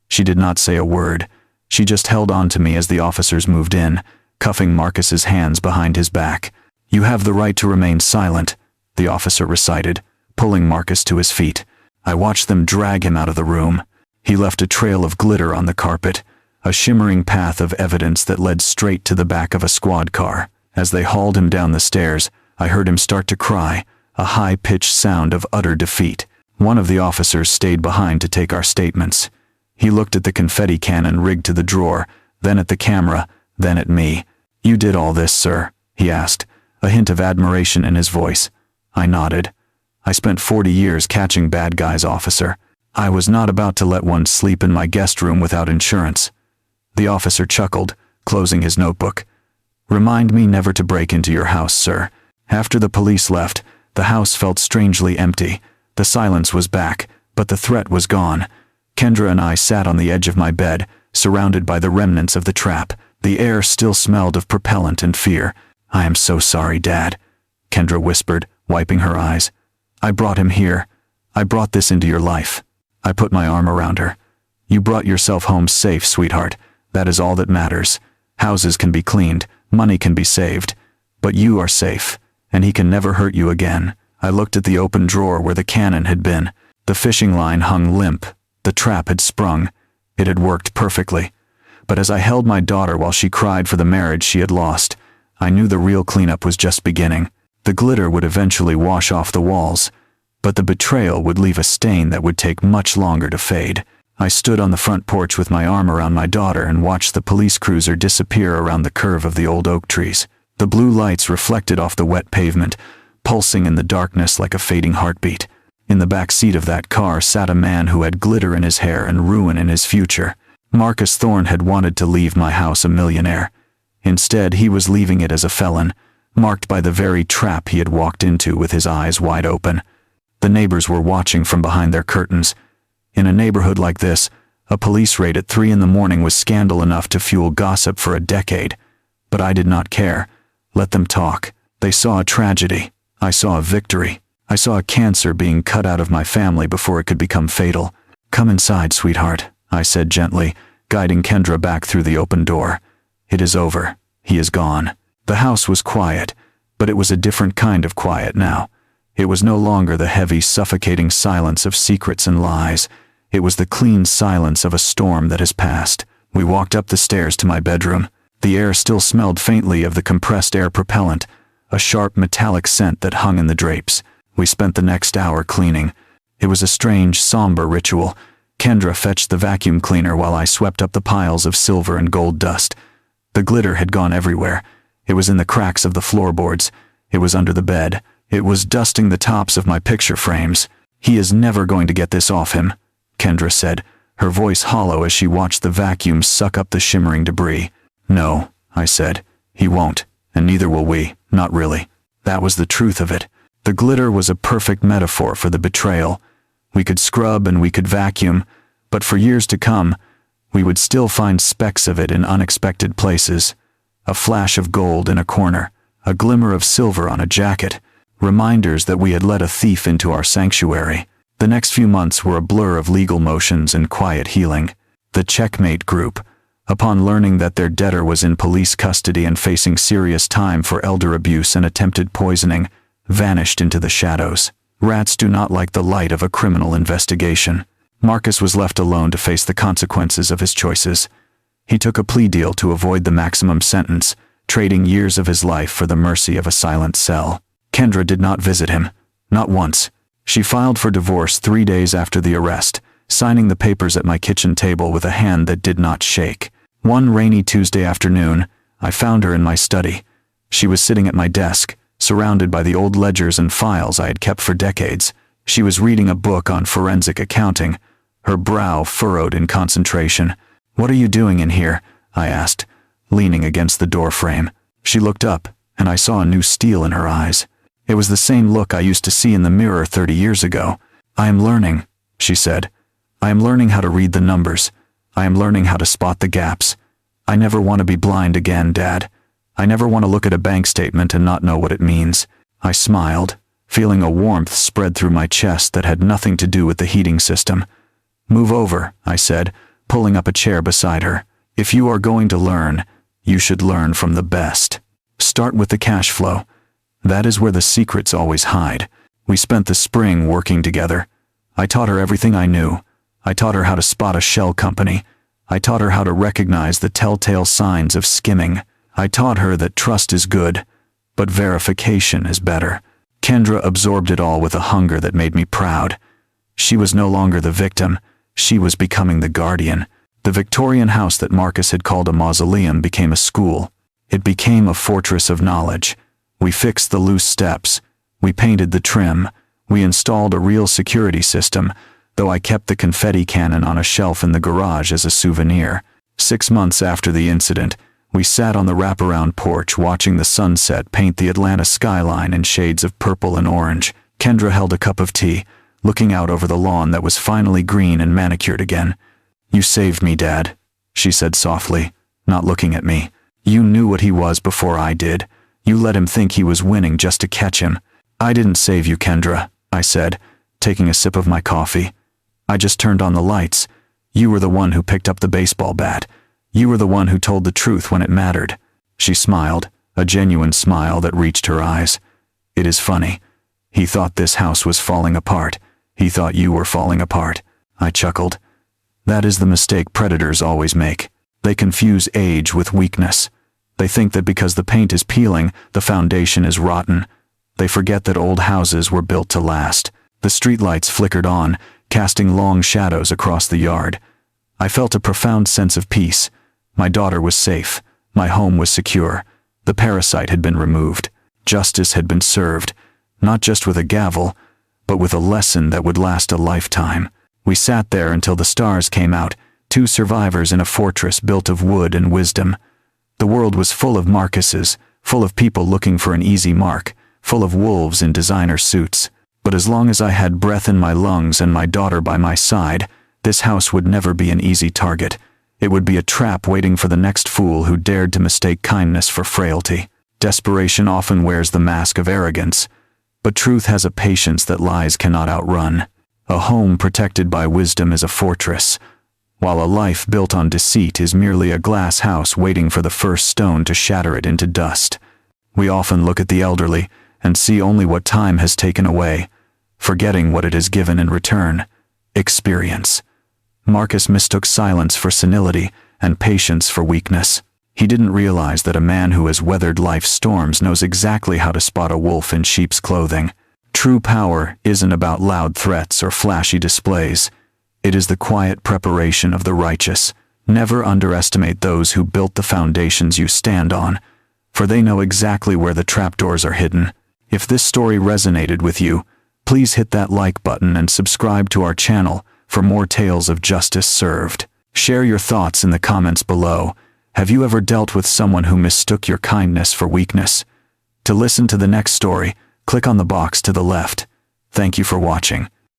She did not say a word. She just held on to me as the officers moved in, cuffing Marcus's hands behind his back. "You have the right to remain silent," the officer recited, pulling Marcus to his feet. I watched them drag him out of the room. He left a trail of glitter on the carpet, a shimmering path of evidence that led straight to the back of a squad car. As they hauled him down the stairs, I heard him start to cry, a high-pitched sound of utter defeat. One of the officers stayed behind to take our statements. He looked at the confetti cannon rigged to the drawer, then at the camera, then at me. "You did all this, sir?" he asked, a hint of admiration in his voice. I nodded. "I spent 40 years catching bad guys, officer. I was not about to let one sleep in my guest room without insurance." The officer chuckled, closing his notebook. "Remind me never to break into your house, sir." After the police left, the house felt strangely empty. The silence was back, but the threat was gone. Kendra and I sat on the edge of my bed, surrounded by the remnants of the trap. The air still smelled of propellant and fear. "I am so sorry, Dad," Kendra whispered, wiping her eyes. "I brought him here. I brought this into your life." I put my arm around her. "You brought yourself home safe, sweetheart. That is all that matters. Houses can be cleaned, money can be saved. But you are safe, and he can never hurt you again." I looked at the open drawer where the cannon had been. The fishing line hung limp. The trap had sprung. It had worked perfectly. But as I held my daughter while she cried for the marriage she had lost, I knew the real cleanup was just beginning. The glitter would eventually wash off the walls, but the betrayal would leave a stain that would take much longer to fade. I stood on the front porch with my arm around my daughter and watched the police cruiser disappear around the curve of the old oak trees. The blue lights reflected off the wet pavement, pulsing in the darkness like a fading heartbeat. In the back seat of that car sat a man who had glitter in his hair and ruin in his future. Marcus Thorne had wanted to leave my house a millionaire. Instead, he was leaving it as a felon, marked by the very trap he had walked into with his eyes wide open. The neighbors were watching from behind their curtains. In a neighborhood like this, a police raid at 3 a.m. was scandal enough to fuel gossip for a decade. But I did not care. Let them talk. They saw a tragedy. I saw a victory. I saw a cancer being cut out of my family before it could become fatal. "Come inside, sweetheart," I said gently, guiding Kendra back through the open door. "It is over. He is gone." The house was quiet, but it was a different kind of quiet now. It was no longer the heavy, suffocating silence of secrets and lies. It was the clean silence of a storm that has passed. We walked up the stairs to my bedroom. The air still smelled faintly of the compressed air propellant, a sharp metallic scent that hung in the drapes. We spent the next hour cleaning. It was a strange, somber ritual. Kendra fetched the vacuum cleaner while I swept up the piles of silver and gold dust. The glitter had gone everywhere. It was in the cracks of the floorboards. It was under the bed. It was dusting the tops of my picture frames. "He is never going to get this off him," Kendra said, her voice hollow as she watched the vacuum suck up the shimmering debris. "No," I said, "he won't, and neither will we, not really." That was the truth of it. The glitter was a perfect metaphor for the betrayal. We could scrub and we could vacuum, but for years to come, we would still find specks of it in unexpected places. A flash of gold in a corner, a glimmer of silver on a jacket, reminders that we had let a thief into our sanctuary. The next few months were a blur of legal motions and quiet healing. The Checkmate Group, upon learning that their debtor was in police custody and facing serious time for elder abuse and attempted poisoning, vanished into the shadows. Rats do not like the light of a criminal investigation. Marcus was left alone to face the consequences of his choices. He took a plea deal to avoid the maximum sentence, trading years of his life for the mercy of a silent cell. Kendra did not visit him, not once. She filed for divorce 3 days after the arrest, signing the papers at my kitchen table with a hand that did not shake. One rainy Tuesday afternoon, I found her in my study. She was sitting at my desk, surrounded by the old ledgers and files I had kept for decades. She was reading a book on forensic accounting, her brow furrowed in concentration. "What are you doing in here?" I asked, leaning against the door frame. She looked up, and I saw a new steel in her eyes. It was the same look I used to see in the mirror 30 years ago. "I am learning," she said. "I am learning how to read the numbers. I am learning how to spot the gaps. I never want to be blind again, Dad. I never want to look at a bank statement and not know what it means." I smiled, feeling a warmth spread through my chest that had nothing to do with the heating system. "Move over," I said, pulling up a chair beside her. "If you are going to learn, you should learn from the best. Start with the cash flow. That is where the secrets always hide." We spent the spring working together. I taught her everything I knew. I taught her how to spot a shell company. I taught her how to recognize the telltale signs of skimming. I taught her that trust is good, but verification is better. Kendra absorbed it all with a hunger that made me proud. She was no longer the victim. She was becoming the guardian. The Victorian house that Marcus had called a mausoleum became a school. It became a fortress of knowledge. We fixed the loose steps. We painted the trim. We installed a real security system, though I kept the confetti cannon on a shelf in the garage as a souvenir. 6 months after the incident, we sat on the wraparound porch watching the sunset paint the Atlanta skyline in shades of purple and orange. Kendra held a cup of tea, looking out over the lawn that was finally green and manicured again. "You saved me, Dad," she said softly, not looking at me. "You knew what he was before I did. You let him think he was winning just to catch him." "I didn't save you, Kendra," I said, taking a sip of my coffee. "I just turned on the lights. You were the one who picked up the baseball bat. You were the one who told the truth when it mattered." She smiled, a genuine smile that reached her eyes. "It is funny. He thought this house was falling apart. He thought you were falling apart." I chuckled. "That is the mistake predators always make. They confuse age with weakness. They think that because the paint is peeling, the foundation is rotten. They forget that old houses were built to last." The streetlights flickered on, casting long shadows across the yard. I felt a profound sense of peace. My daughter was safe. My home was secure. The parasite had been removed. Justice had been served, not just with a gavel, but with a lesson that would last a lifetime. We sat there until the stars came out, 2 survivors in a fortress built of wood and wisdom. The world was full of Marcuses, full of people looking for an easy mark, full of wolves in designer suits. But as long as I had breath in my lungs and my daughter by my side, this house would never be an easy target. It would be a trap waiting for the next fool who dared to mistake kindness for frailty. Desperation often wears the mask of arrogance, but truth has a patience that lies cannot outrun. A home protected by wisdom is a fortress, while a life built on deceit is merely a glass house waiting for the first stone to shatter it into dust. We often look at the elderly and see only what time has taken away, forgetting what it has given in return: experience. Marcus mistook silence for senility and patience for weakness. He didn't realize that a man who has weathered life's storms knows exactly how to spot a wolf in sheep's clothing. True power isn't about loud threats or flashy displays. It is the quiet preparation of the righteous. Never underestimate those who built the foundations you stand on, for they know exactly where the trapdoors are hidden. If this story resonated with you, please hit that like button and subscribe to our channel for more tales of justice served. Share your thoughts in the comments below. Have you ever dealt with someone who mistook your kindness for weakness? To listen to the next story, click on the box to the left. Thank you for watching.